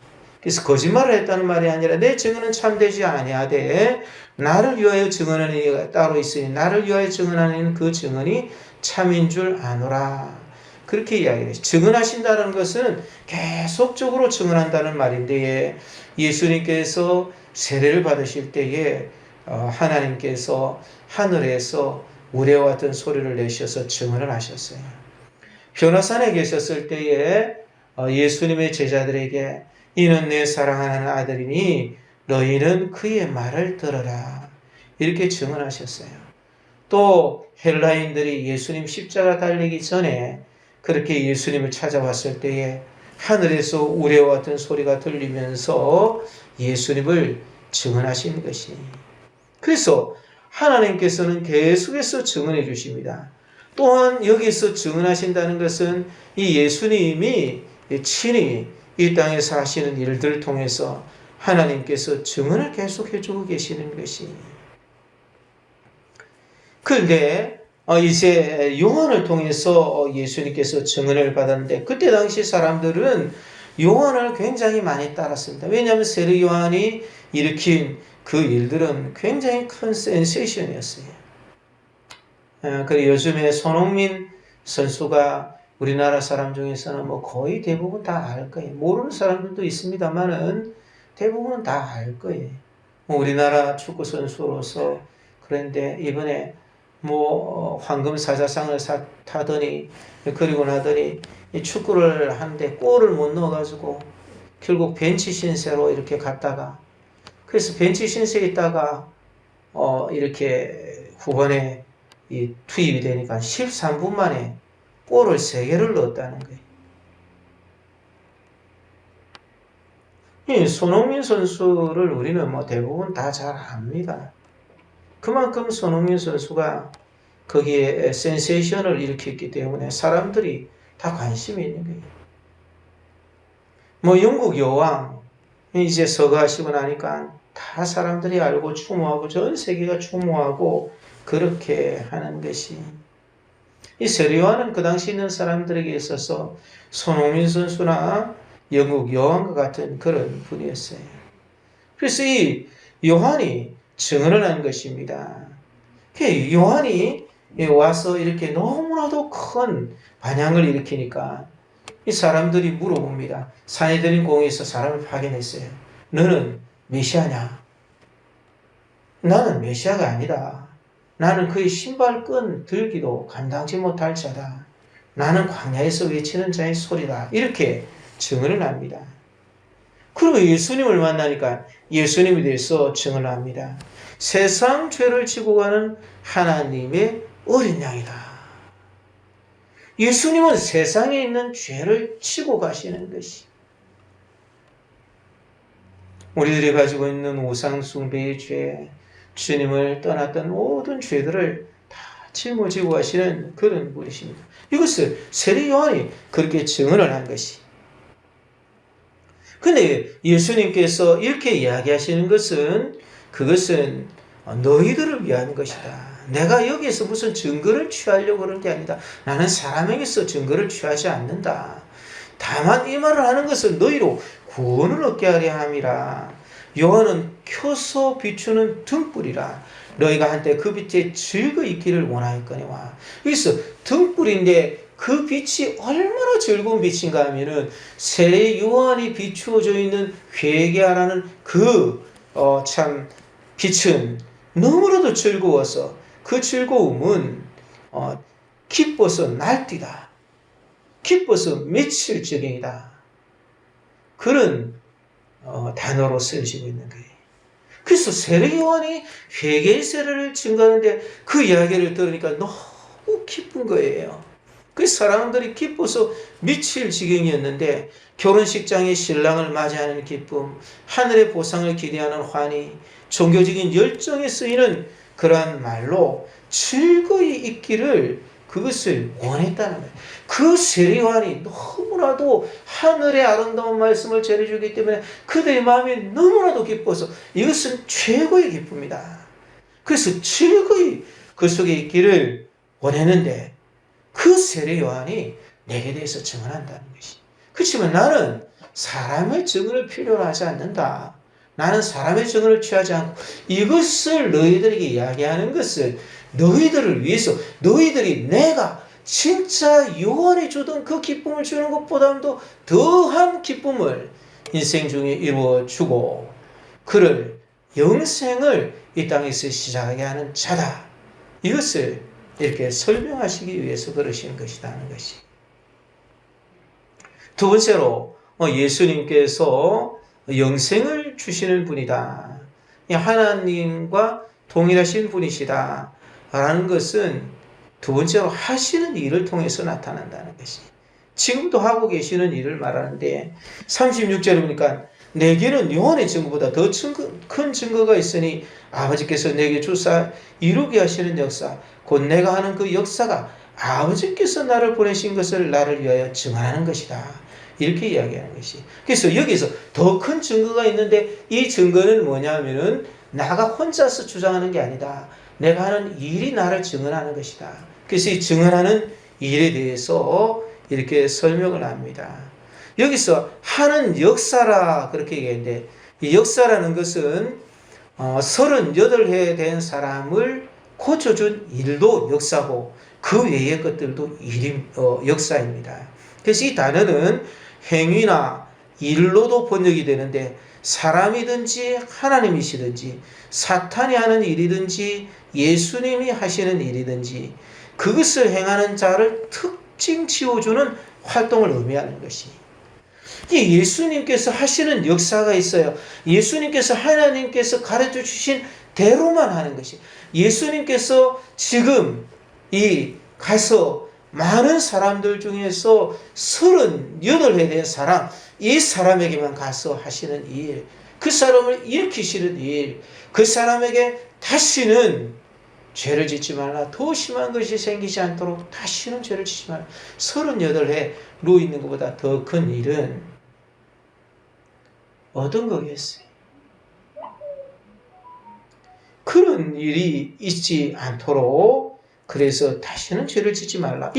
그래서 거짓말을 했다는 말이 아니라 내 증언은 참되지 아니하되 나를 위하여 증언하는 이가 따로 있으니 나를 위하여 증언하는 그 증언이 참인 줄 아노라, 그렇게 이야기를 했어요. 증언하신다는 것은 계속적으로 증언한다는 말인데, 예수님께서 세례를 받으실 때에 하나님께서 하늘에서 우레와 같은 소리를 내셔서 증언을 하셨어요. 변화산에 계셨을 때에 예수님의 제자들에게 이는 내 사랑하는 아들이니 너희는 그의 말을 들어라. 이렇게 증언하셨어요. 또 헬라인들이 예수님 십자가 달리기 전에 그렇게 예수님을 찾아왔을 때에 하늘에서 우레와 같은 소리가 들리면서 예수님을 증언하신 것이. 그래서 하나님께서는 계속해서 증언해 주십니다. 또한 여기서 증언하신다는 것은 이 예수님이 친히 이 땅에서 하시는 일들을 통해서 하나님께서 증언을 계속해 주고 계시는 것이. 그런데 이제 요한을 통해서 예수님께서 증언을 받았는데 그때 당시 사람들은 요한을 굉장히 많이 따랐습니다. 왜냐하면 세례 요한이 일으킨 그 일들은 굉장히 큰 센세이션이었어요. 그리고 요즘에 손흥민 선수가 우리나라 사람 중에서는 뭐 거의 대부분 다 알 거예요. 모르는 사람들도 있습니다만은 대부분은 다 알 거예요. 우리나라 축구 선수로서 그런데 이번에 황금 사자상을 타더니 그리고 나더니 이 축구를 하는데 골을 못 넣어가지고 결국 벤치 신세로 이렇게 갔다가 그래서 벤치 신세에 있다가 이렇게 후반에 투입이 되니까 13분 만에 골을 3개를 넣었다는 거예요. 이 손흥민 선수를 우리는 대부분 다 잘 압니다. 그만큼 손흥민 선수가 거기에 센세이션을 일으켰기 때문에 사람들이 다 관심이 있는 거예요. 영국 여왕 이제 서거하시고 나니까 다 사람들이 알고 추모하고 전 세계가 추모하고 그렇게 하는 것이. 이 세례 요한은 그 당시 있는 사람들에게 있어서 손흥민 선수나 영국 여왕과 같은 그런 분이었어요. 그래서 이 요한이 증언을 한 것입니다. 요한이 와서 이렇게 너무나도 큰 반향을 일으키니까 이 사람들이 물어봅니다. 산헤드린 공회에서 사람을 파견했어요. 너는 메시아냐? 나는 메시아가 아니다. 나는 그의 신발끈 들기도 감당치 못할 자다. 나는 광야에서 외치는 자의 소리다. 이렇게 증언을 합니다. 그리고 예수님을 만나니까 예수님에 대해서 증언을 합니다. 세상 죄를 지고 가는 하나님의 어린 양이다. 예수님은 세상에 있는 죄를 지고 가시는 것이. 우리들이 가지고 있는 우상숭배의 죄, 주님을 떠났던 모든 죄들을 다 짊어지고 가시는 그런 분이십니다. 이것을 세례 요한이 그렇게 증언을 한 것이. 근데 예수님께서 이렇게 이야기하시는 것은 그것은 너희들을 위한 것이다. 내가 여기에서 무슨 증거를 취하려고 그런 게 아니다. 나는 사람에게서 증거를 취하지 않는다. 다만 이 말을 하는 것은 너희로 구원을 얻게 하려 함이라. 요한은 켜서 비추는 등불이라. 너희가 한때 그 빛에 즐거이 있기를 원하였거니와. 그래서 등불인데 그 빛이 얼마나 즐거운 빛인가 하면은 세례 요한이 비추어져 있는 회개하라는 참 빛은 너무나도 즐거워서 그 즐거움은 기뻐서 날뛰다. 기뻐서 며칠 적용이다. 그런 단어로 쓰여지고 있는 거예요. 그래서 세례 요한이 회개의 세례를 증거하는데 그 이야기를 들으니까 너무 기쁜 거예요. 그 사람들이 기뻐서 미칠 지경이었는데 결혼식장에 신랑을 맞이하는 기쁨, 하늘의 보상을 기대하는 환희, 종교적인 열정에 쓰이는 그러한 말로 즐거이 있기를 그것을 원했다는 거예요. 그 세례 요한이 너무나도 하늘의 아름다운 말씀을 전해주기 때문에 그들의 마음이 너무나도 기뻐서 이것은 최고의 기쁨이다. 그래서 즐거이 그 속에 있기를 원했는데 그 세례 요한이 내게 대해서 증언한다는 것이. 그렇지만 나는 사람의 증언을 필요로 하지 않는다. 나는 사람의 증언을 취하지 않고 이것을 너희들에게 이야기하는 것은 너희들을 위해서 너희들이 내가 진짜 요한이 주던 그 기쁨을 주는 것보다도 더한 기쁨을 인생 중에 이루어주고 그를 영생을 이 땅에서 시작하게 하는 자다. 이것을 이렇게 설명하시기 위해서 그러시는 것이라는 것이. 두 번째로 예수님께서 영생을 주시는 분이다. 하나님과 동일하신 분이시다. 라는 것은 두 번째로 하시는 일을 통해서 나타난다는 것이. 지금도 하고 계시는 일을 말하는데 36절에 보니까 내게는 요한의 증거보다 더 큰 증거가 있으니 아버지께서 내게 주사 이루게 하시는 역사 곧 내가 하는 그 역사가 아버지께서 나를 보내신 것을 나를 위하여 증언하는 것이다. 이렇게 이야기하는 것이. 그래서 여기서 더 큰 증거가 있는데 이 증거는 뭐냐면은 나가 혼자서 주장하는 게 아니다. 내가 하는 일이 나를 증언하는 것이다. 그래서 이 증언하는 일에 대해서 이렇게 설명을 합니다. 여기서 하는 역사라 그렇게 얘기했는데 이 역사라는 것은 38해 된 사람을 고쳐준 일도 역사고 그 외의 것들도 역사입니다. 그래서 이 단어는 행위나 일로도 번역이 되는데 사람이든지 하나님이시든지 사탄이 하는 일이든지 예수님이 하시는 일이든지 그것을 행하는 자를 특징 지어주는 활동을 의미하는 것이. 예수님께서 하시는 역사가 있어요. 예수님께서 하나님께서 가르쳐 주신 대로만 하는 것이. 예수님께서 지금 가서 많은 사람들 중에서 38회 된 사람, 이 사람에게만 가서 하시는 일, 그 사람을 일으키시는 일, 그 사람에게 다시는 죄를 짓지 말라. 더 심한 것이 생기지 않도록 다시는 죄를 짓지 말라. 38회로 있는 것보다 더 큰 일은 어떤 거겠어요? 그런 일이 있지 않도록 그래서 다시는 죄를 짓지 말라.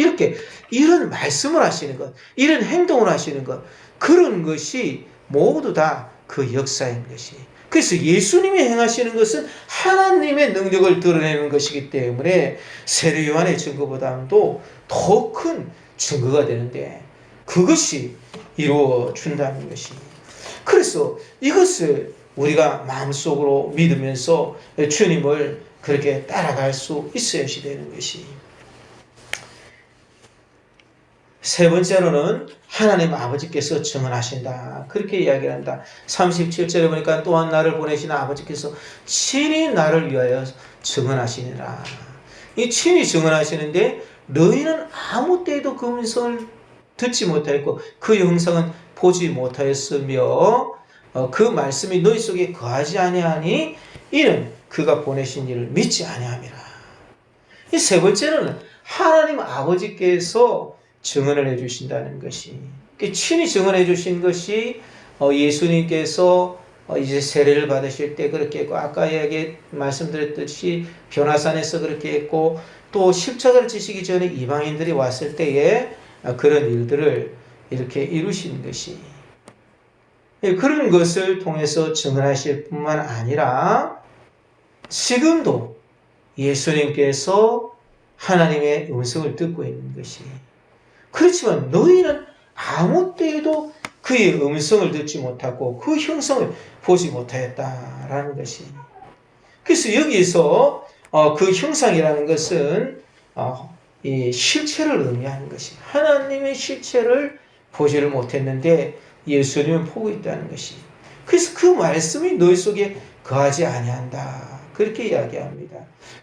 이런 말씀을 하시는 것, 이런 행동을 하시는 것, 그런 것이 모두 다 그 역사인 것이. 그래서 예수님이 행하시는 것은 하나님의 능력을 드러내는 것이기 때문에 세례 요한의 증거보다도 더 큰 증거가 되는데 그것이 이루어준다는 것이. 그래서 이것을 우리가 마음속으로 믿으면서 주님을 그렇게 따라갈 수 있어야지 되는 것이. 세 번째로는 하나님 아버지께서 증언하신다. 그렇게 이야기를 한다. 37절에 보니까 또한 나를 보내신 아버지께서 친히 나를 위하여 증언하시니라. 이 친히 증언하시는데 너희는 아무 때에도 그 음성을 듣지 못하였고 그 영상은 보지 못하였으며 그 말씀이 너희 속에 거하지 아니하니 이는 그가 보내신 이를 믿지 아니함이라. 이 세 번째는 하나님 아버지께서 증언을 해주신다는 것이, 친히 증언해 주신 것이 예수님께서 이제 세례를 받으실 때 그렇게 했고 아까 말씀드렸듯이 변화산에서 그렇게 했고 또 십자가를 지시기 전에 이방인들이 왔을 때에 그런 일들을 이렇게 이루신 것이, 그런 것을 통해서 증언하실 뿐만 아니라 지금도 예수님께서 하나님의 음성을 듣고 있는 것이. 그렇지만 너희는 아무 때에도 그의 음성을 듣지 못하고 그 형상을 보지 못하였다라는 것이. 그래서 여기서 그 형상이라는 것은 이 실체를 의미하는 것이. 하나님의 실체를 보지를 못했는데 예수님은 보고 있다는 것이. 그래서 그 말씀이 너희 속에 거하지 아니한다. 그렇게 이야기합니다.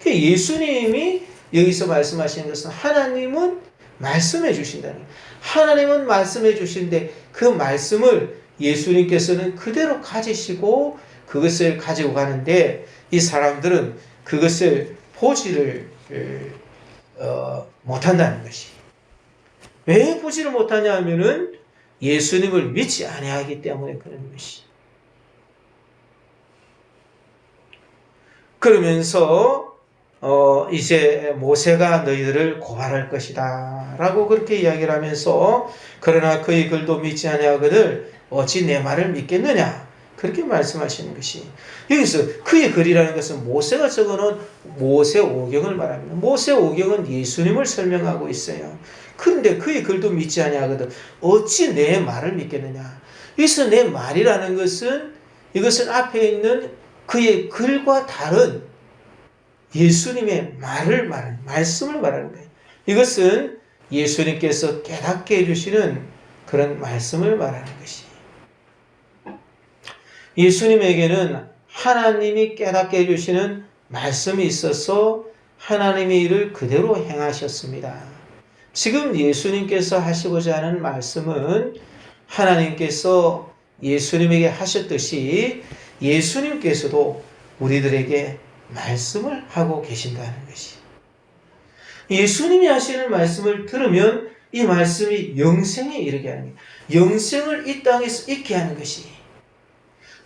예수님이 여기서 말씀하시는 것은 하나님은 말씀해 주신다는 거예요. 하나님은 말씀해 주신데 그 말씀을 예수님께서는 그대로 가지시고 그것을 가지고 가는데 이 사람들은 그것을 보지를 못한다는 것이. 왜 보지를 못하냐 하면은 예수님을 믿지 아니하기 때문에 그런 것이. 그러면서 이제 모세가 너희들을 고발할 것이다 라고 그렇게 이야기를 하면서 그러나 그의 글도 믿지 아니하거늘 어찌 내 말을 믿겠느냐 그렇게 말씀하시는 것이. 여기서 그의 글이라는 것은 모세가 적어놓은 모세오경을 말합니다. 모세오경은 예수님을 설명하고 있어요. 그런데 그의 글도 믿지 아니하거든 어찌 내 말을 믿겠느냐. 여기서 내 말이라는 것은 이것은 앞에 있는 그의 글과 다른 예수님의 말씀을 말하는 거예요. 이것은 예수님께서 깨닫게 해주시는 그런 말씀을 말하는 것이. 예수님에게는 하나님이 깨닫게 해주시는 말씀이 있어서 하나님의 일을 그대로 행하셨습니다. 지금 예수님께서 하시고자 하는 말씀은 하나님께서 예수님에게 하셨듯이 예수님께서도 우리들에게 말씀을 하고 계신다는 것이. 예수님이 하시는 말씀을 들으면 이 말씀이 영생에 이르게 하는 거예요. 영생을 이 땅에서 있게 하는 것이.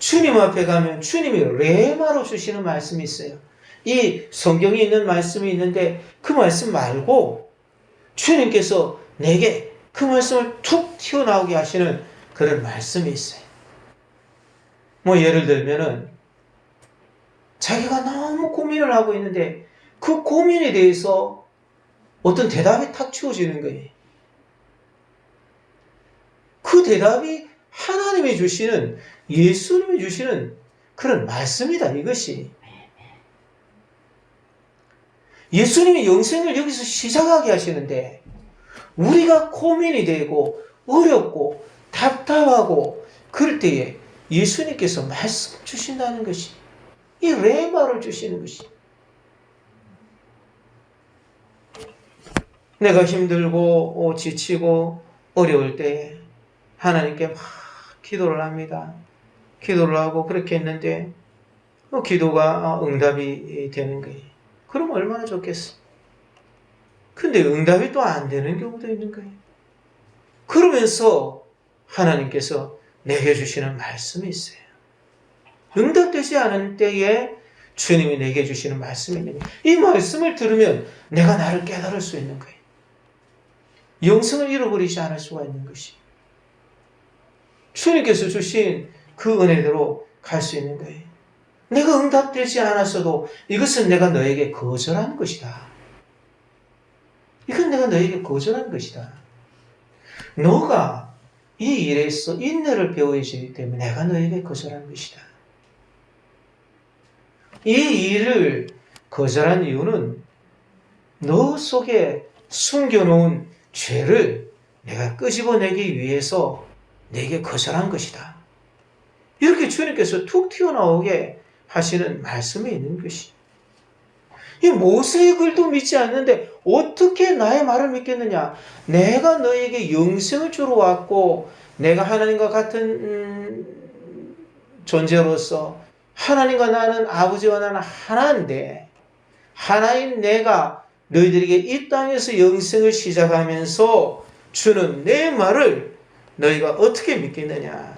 주님 앞에 가면 주님이 레마로 주시는 말씀이 있어요. 이 성경에 있는 말씀이 있는데 그 말씀 말고 주님께서 내게 그 말씀을 툭 튀어나오게 하시는 그런 말씀이 있어요. 뭐 예를 들면은 자기가 너무 고민을 하고 있는데 그 고민에 대해서 어떤 대답이 탁 주어지는 거예요. 그 대답이 하나님이 주시는, 예수님이 주시는 그런 말씀이다, 이것이. 예수님이 영생을 여기서 시작하게 하시는데 우리가 고민이 되고 어렵고 답답하고 그럴 때에 예수님께서 말씀 주신다는 것이, 이 레마를 주시는 것이. 내가 힘들고 지치고 어려울 때 하나님께 막 기도를 합니다. 기도를 하고 그렇게 했는데 기도가 응답이 되는 거예요. 그럼 얼마나 좋겠어. 근데 응답이 또 안 되는 경우도 있는 거예요. 그러면서 하나님께서 내게 주시는 말씀이 있어요. 응답되지 않은 때에 주님이 내게 주시는 말씀이 있는 거예요. 이 말씀을 들으면 내가 나를 깨달을 수 있는 거예요. 영생을 잃어버리지 않을 수가 있는 것이. 주님께서 주신 그 은혜대로 갈 수 있는 거예요. 내가 응답되지 않았어도 이것은 내가 너에게 거절한 것이다. 이건 내가 너에게 거절한 것이다. 너가 이 일에서 인내를 배워야지 때문에 내가 너에게 거절한 것이다. 이 일을 거절한 이유는 너 속에 숨겨놓은 죄를 내가 끄집어내기 위해서 내게 거절한 것이다. 이렇게 주님께서 툭 튀어나오게 하시는 말씀이 있는 것이. 이 모세의 글도 믿지 않는데 어떻게 나의 말을 믿겠느냐? 내가 너에게 영생을 주러 왔고 내가 하나님과 같은 존재로서 하나님과 나는, 아버지와 나는 하나인데 하나인 내가 너희들에게 이 땅에서 영생을 시작하면서 주는 내 말을 너희가 어떻게 믿겠느냐?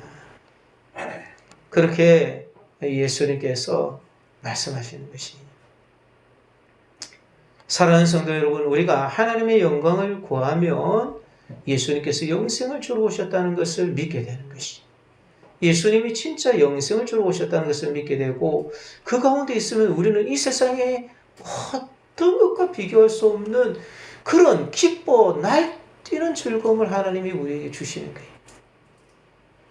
그렇게 예수님께서 말씀하시는 것입니다. 사랑하는 성도 여러분, 우리가 하나님의 영광을 구하면 예수님께서 영생을 주러 오셨다는 것을 믿게 되는 것이. 예수님이 진짜 영생을 주러 오셨다는 것을 믿게 되고 그 가운데 있으면 우리는 이 세상에 어떤 것과 비교할 수 없는 그런 기뻐 날뛰는 즐거움을 하나님이 우리에게 주시는 거예요.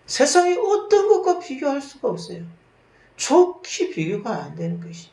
세상에 어떤 것과 비교할 수가 없어요. 좋게 비교가 안 되는 것이.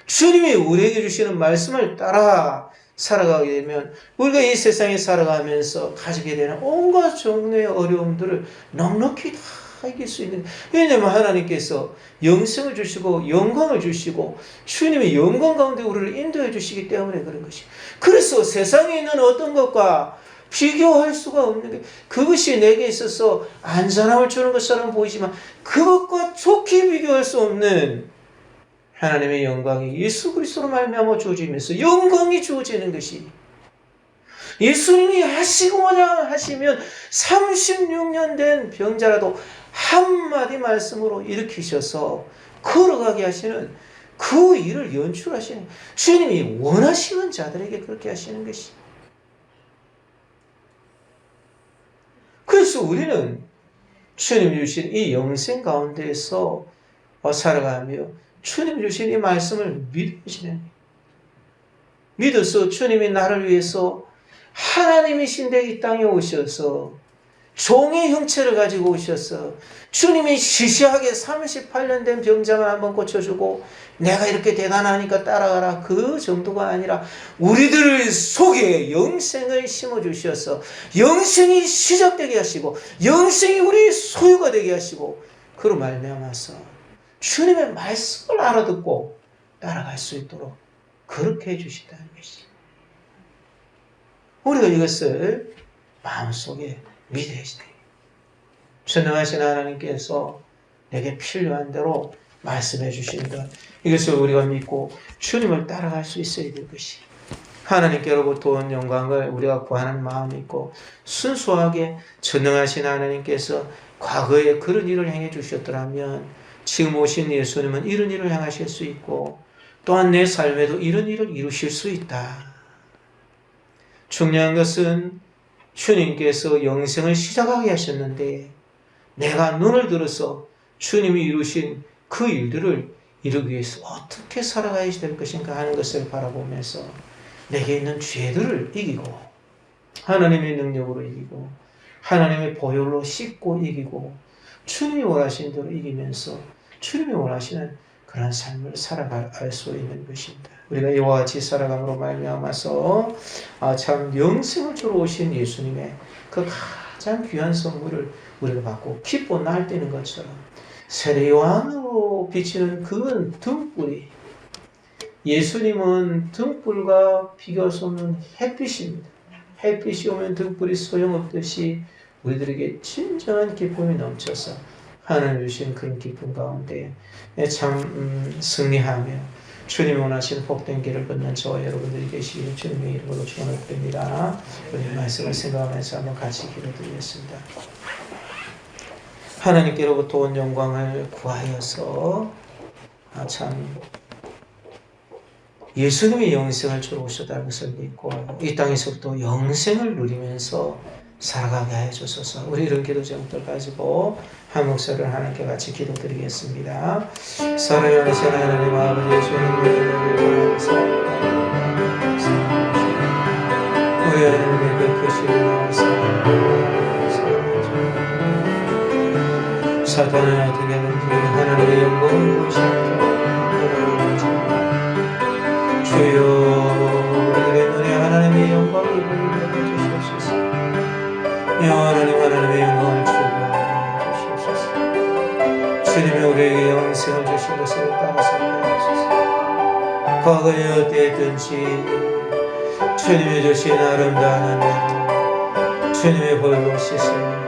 주님이 우리에게 주시는 말씀을 따라 살아가게 되면 우리가 이 세상에 살아가면서 가지게 되는 온갖 종류의 어려움들을 넉넉히 다 이길 수 있는. 왜냐하면 하나님께서 영생을 주시고 영광을 주시고 주님의 영광 가운데 우리를 인도해 주시기 때문에 그런 것이. 그래서 세상에 있는 어떤 것과 비교할 수가 없는 게, 그것이 내게 있어서 안전함을 주는 것처럼 보이지만 그것과 좋게 비교할 수 없는 하나님의 영광이 예수 그리스도로 말미암아 주어지면서 영광이 주어지는 것이. 예수님이 하시고자 하시면 36년 된 병자라도 한마디 말씀으로 일으키셔서 걸어가게 하시는 그 일을 연출하시는, 주님이 원하시는 자들에게 그렇게 하시는 것이. 그래서 우리는 주님 주신 이 영생 가운데에서 살아가며 주님 주신 이 말씀을 믿으시는, 믿어서 주님이 나를 위해서 하나님이신데 이 땅에 오셔서 종의 형체를 가지고 오셔서 주님이 시시하게 38년 된 병장을 한번 고쳐주고 내가 이렇게 대단하니까 따라가라. 그 정도가 아니라 우리들 속에 영생을 심어주셔서 영생이 시작되게 하시고 영생이 우리 소유가 되게 하시고 그로 말미암아서 주님의 말씀을 알아듣고 따라갈 수 있도록 그렇게 해주신다는 것이 우리가 이것을 마음속에 믿어야 돼요. 전능하신 하나님께서 내게 필요한 대로 말씀해 주시는 것 이것을 우리가 믿고 주님을 따라갈 수 있어야 될 것이 하나님께로부터 온 영광을 우리가 구하는 마음이 있고 순수하게 전능하신 하나님께서 과거에 그런 일을 행해 주셨더라면 지금 오신 예수님은 이런 일을 행하실 수 있고 또한 내 삶에도 이런 일을 이루실 수 있다. 중요한 것은 주님께서 영생을 시작하게 하셨는데 내가 눈을 들어서 주님이 이루신 그 일들을 이루기 위해서 어떻게 살아가야 될 것인가 하는 것을 바라보면서 내게 있는 죄들을 이기고 하나님의 능력으로 이기고 하나님의 보혈로 씻고 이기고 주님이 원하신 대로 이기면서 주님이 원하시는 그런 삶을 살아갈 수 있는 것입니다. 우리가 이와 같이 살아감으로 말미암아서 참 영생을 주러 오신 예수님의 그 가장 귀한 선물을 우리가 받고 기뻐 날뛰는 것처럼 세례요한으로 비치는 그 등불이 예수님은 등불과 비교할 수 없는 햇빛입니다. 햇빛이 오면 등불이 소용없듯이 우리들에게 진정한 기쁨이 넘쳐서 하나님 주신 그런 기쁨 가운데 참 승리하며 주님이 원하시는 복된 길을 걷는 저와 여러분들이 계시기를 주님의 이름으로 축원드립니다. 우리 말씀을 생각하면서 한번 같이 기도드리겠습니다. 하나님께로부터 온 영광을 구하여서 참 예수님이 영생을 주러 오셨다는 것을 믿고 이 땅에서부터 영생을 누리면서 살아가게 하여 주소서. 우리 이런 기도 제목들 가지고 한 목소리를 하나님께 같이 기도드리겠습니다. 사랑하는 하나님 아버지 주님을 우리 하나님의 그 크신 사탄은 어떻게 하는지 하나님의 영광을 보시옵소서. 주여 우리들의 눈에 하나님의 영광을 보이게 주시옵소서. 하나님의 영광을 주시옵소서. 주님이 우리에게 영생을 주신 것을 따라서 하옵소서. 과거에 어땠든지 주님이 주신 아름다운 은혜로 주님의 보혈로 씻으며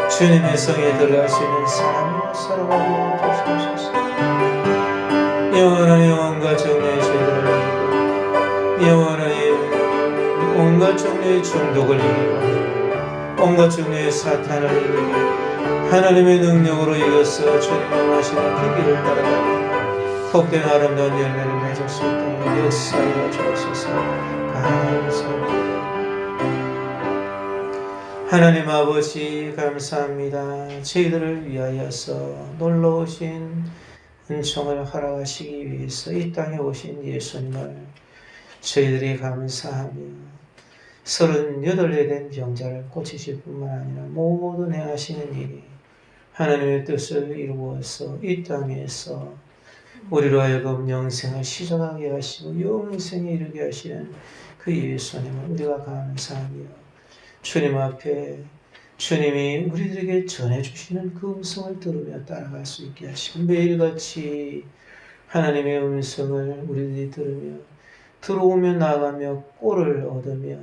주님의 성에 들어갈 수 있는 사람으로 살아가게 주시옵소서. 영원한 온갖 종류의 죄를 이기고 영원한 온갖 종류의 중독을 이기고 온갖 종류의 사탄을 이기고 하나님의 능력으로 이겨서 주님 원하시는 그 길을 따라가고 복된 아름다운 열매를 맺을 수 있도록 역사하여 주옵소서. 감사합니다. 하나님 아버지 감사합니다. 저희들을 위하여서 놀라우신 은총을 허락하시기 위해서 이 땅에 오신 예수님을 저희들이 감사하며 38에 된 병자를 고치실 뿐만 아니라 모든 행하시는 일이 하나님의 뜻을 이루어서 이 땅에서 우리로 하여금 영생을 시작하게 하시고 영생에 이르게 하시는 그 예수님을 우리가 감사하며 주님 앞에 주님이 우리들에게 전해주시는 그 음성을 들으며 따라갈 수 있게 하시고 매일같이 하나님의 음성을 우리들이 들으며 들어오며 나가며 꼴을 얻으며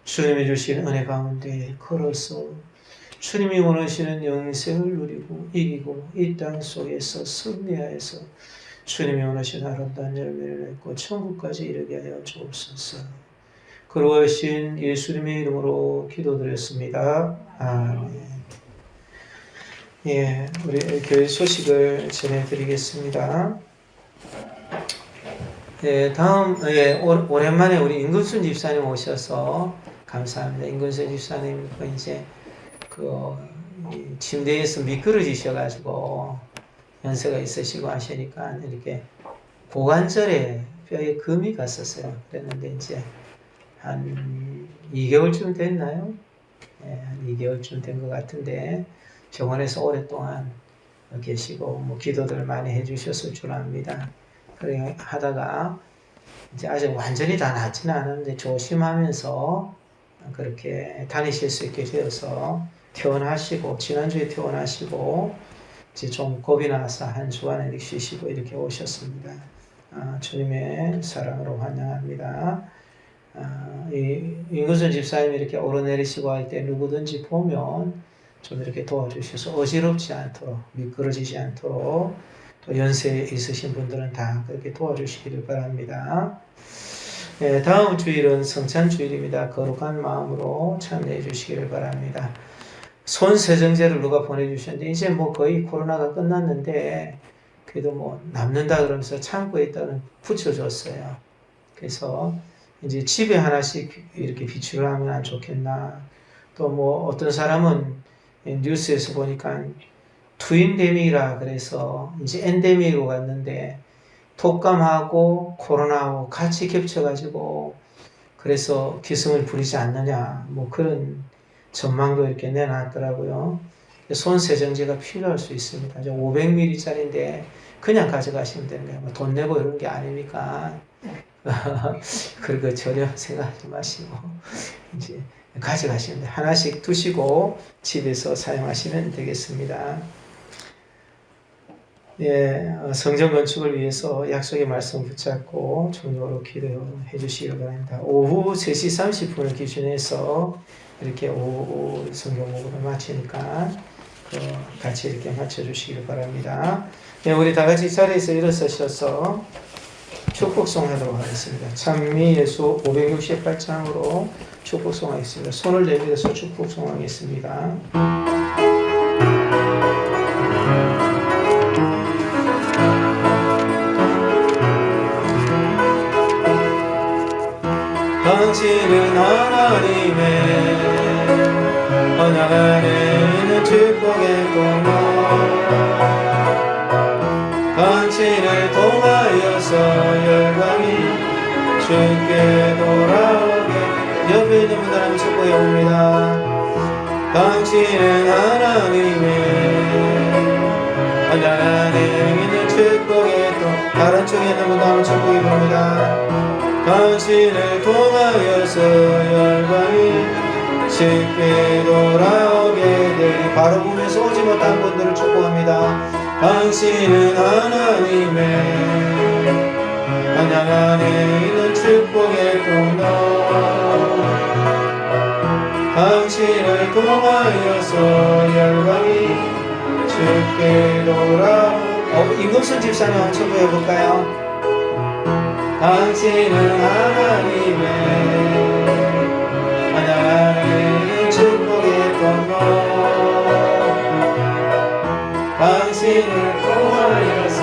주님이 주신 은혜 가운데 걸어서 주님이 원하시는 영생을 누리고 이기고 이 땅 속에서 승리하여서 주님이 원하시는 아름다운 열매를 맺고 천국까지 이르게 하여 주옵소서. 그러하신 예수님의 이름으로 기도드렸습니다. 아멘. 예, 우리 교회 소식을 전해드리겠습니다. 예, 오랜만에 우리 임근순 집사님 오셔서 감사합니다. 임근순 집사님 이제 침대에서 미끄러지셔가지고 연세가 있으시고 하시니까 이렇게 고관절에 뼈에 금이 갔었어요. 그랬는데 이제 한 2개월쯤 됐나요? 예, 한 2개월쯤 된 것 같은데 병원에서 오랫동안 계시고 기도들 많이 해주셨을 줄 압니다. 그래 하다가 이제 아직 완전히 다 낫지는 않았는데 조심하면서 그렇게 다니실 수 있게 되어서 퇴원하시고 지난주에 퇴원하시고 이제 좀 겁이 나서 한 주간 이렇게 쉬시고 이렇게 오셨습니다. 주님의 사랑으로 환영합니다. 이 임금선 집사님이 이렇게 오르내리시고 할 때 누구든지 보면 좀 이렇게 도와주셔서 어지럽지 않도록 미끄러지지 않도록 또 연세 있으신 분들은 다 그렇게 도와주시기를 바랍니다. 네, 다음 주일은 성찬주일입니다. 거룩한 마음으로 참여해 주시기를 바랍니다. 손세정제를 누가 보내주셨는데 이제 뭐 거의 코로나가 끝났는데 그래도 뭐 남는다 그러면서 창고에 있다는 붙여줬어요. 그래서 이제 집에 하나씩 이렇게 비추를 하면 안 좋겠나. 또 뭐 어떤 사람은 뉴스에서 보니까 트윈데믹이라 그래서 이제 엔데믹으로 갔는데 독감하고 코로나하고 같이 겹쳐가지고 그래서 기승을 부리지 않느냐 뭐 그런 전망도 이렇게 내놨더라고요. 손세정제가 필요할 수 있습니다. 500ml짜리인데 그냥 가져가시면 되는 거예요. 뭐 돈 내고 이런 게 아니니까 그거 전혀 생각하지 마시고 이제 가져가시면 돼요. 하나씩 두시고 집에서 사용하시면 되겠습니다. 예, 성전 건축을 위해서 약속의 말씀 붙잡고 종료로 기도해 주시기 바랍니다. 오후 3시 30분을 기준해서 이렇게 오후 성경 공부를 마치니까 같이 이렇게 맞춰주시기 바랍니다. 예, 우리 다 같이 자리에서 일어서셔서 축복송 하도록 하겠습니다. 찬미 예수 568장으로 축복송 하겠습니다. 손을 내밀어서 축복송 하겠습니다. 당신은 하나님의 언약 안에 있는 축복의 통로 당신을 통하여서 열방이 주께 돌아오게 옆에 있는 분들 한번 축복해 봅니다. 당신은 하나님의 언약 안에 있는 축복의 통로 다른 쪽에 있는 분들 한번 축복해 봅니다. 당신을 통하여서 열방이 쉽게 돌아오게 되리 바로 보면서 오지 못한 분들을 축복합니다. 당신은 하나님의 언약 안에 있는 축복의 통로 당신을 통하여서 열방이 쉽게 돌아오게 임금순 집사님 한번 축복해 볼까요? 당신은 하나님의 언약 안에 있는 축복의 통로 당신을 통하여서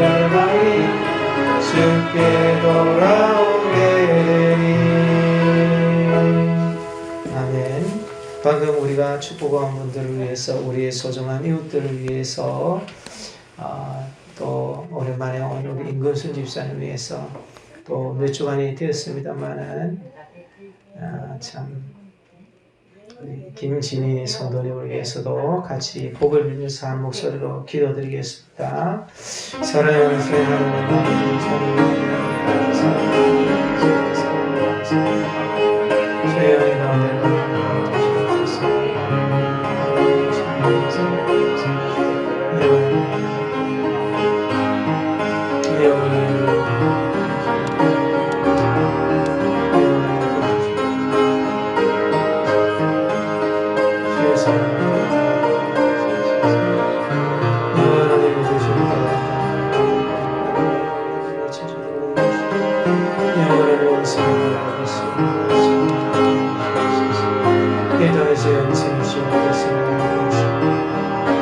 열방이 쉽게 돌아오게 되리. 아멘. 방금 우리가 축복한 분들을 위해서 우리의 소중한 이웃들을 위해서 또 오랜만에 온 우리 임금순 집사님 위해서 또 몇 주간이 되었습니다만은 참 우리 김진희 성도님을 위해서도 같이 복을 빌면서 한 목소리로 기도드리겠습니다. 사랑하는 하나님 주의 가운데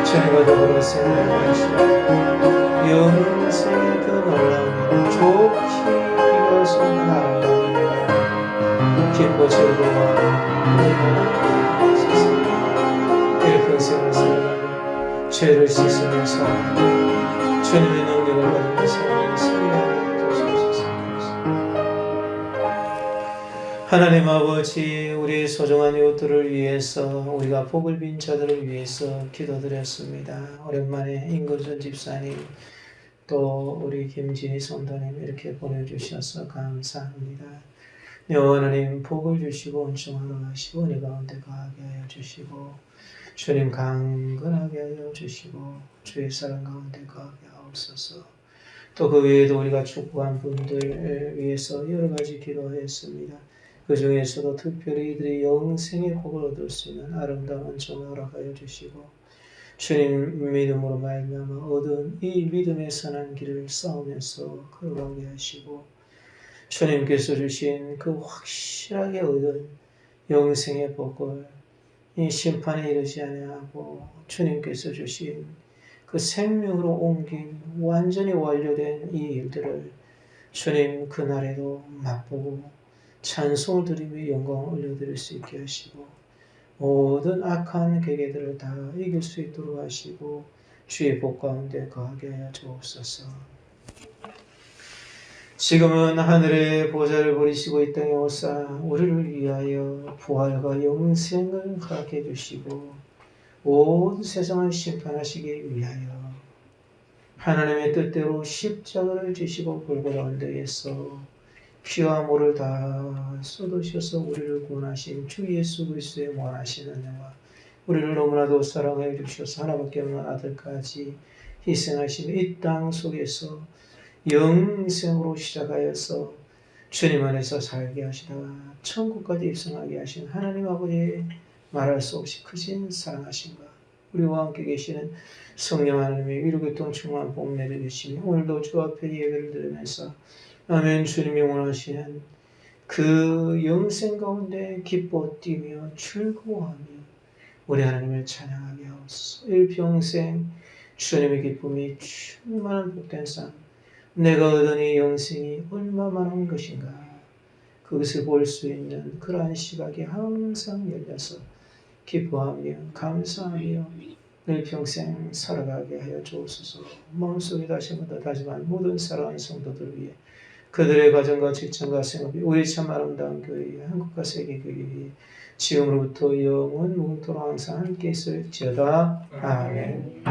주님과 더불어 생활하시고 영생의 그 놀라운 좋기 비가 쏟는 아름다운 기뻐 즐거워하는 일평생을 살아가며 죄를 씻으면서 주님의 능력을 받으면서 승리하게 주시옵소서. 하나님 아버지, 우리의 소중한 이웃들을 위해서 우리가 복을 빈 자들을 위해서 기도드렸습니다. 오랜만에 임금순 집사님 또 우리 김진희 성도님 이렇게 보내주셔서 감사합니다. 하나님 복을 주시고 은총하러 가시고 은혜 가운데 가게 하여 주시고 주님 강건하게 하여 주시고 주의 사랑 가운데 가게 하옵소서. 또 그 외에도 우리가 축복한 분들 위해서 여러 가지 기도했습니다. 그 중에서도 특별히 이들이 영생의 복을 얻을 수 있는 아름다운 은총을 허락하여 주시고 주님 믿음으로 말미암아 얻은 이 믿음의 선한 길을 싸우면서 걸어가게 하시고 주님께서 주신 그 확실하게 얻은 영생의 복을 이 심판에 이르지 아니하고 주님께서 주신 그 생명으로 옮긴 완전히 완료된 이 일들을 주님 그날에도 맛보고 찬송을 드리며 영광을 올려드릴 수 있게 하시고 모든 악한 계계들을 다 이길 수 있도록 하시고 주의 복 가운데 거하게 하여 주옵소서. 지금은 하늘의 보좌를 버리시고 이 땅에 오사 우리를 위하여 부활과 영생을 허락해 주시고 온 세상을 심판하시기 위하여 하나님의 뜻대로 십자가를 지시고 골고다 언덕에서 피와 물을 다 쏟으셔서 우리를 구원하신 주 예수 그리스도의 원하신 은혜와 우리를 너무나도 사랑해 주셔서 하나밖에 없는 아들까지 희생하신 이 땅 속에서 영생으로 시작하여서 주님 안에서 살게 하시다가 천국까지 입성하게 하신 하나님 아버지의 말할 수 없이 크신 사랑하신가 우리와 함께 계시는 성령 하나님의 위로교통 충만한 복 내려주시며 오늘도 주 앞에 예배를 드리면서 아멘 주님이 원하시는 그 영생 가운데 기뻐 뛰며 즐거워하며 우리 하나님을 찬양하게 하옵소서. 일평생 주님의 기쁨이 충만한 복된 삶 내가 얻은 이 영생이 얼마만한 것인가 그것을 볼 수 있는 그러한 시각이 항상 열려서 기뻐하며 감사하며 일평생 살아가게 하여 주옵소서. 마음속에 다시 한번 더 다짐한 모든 사랑하는 성도들 위해 그들의 가정과 직장과 생업이 우리 참 아름다운 교회 한국과 세계 교회 지금으로부터 영원 무궁토록 항상 함께 있을지어다. 아멘.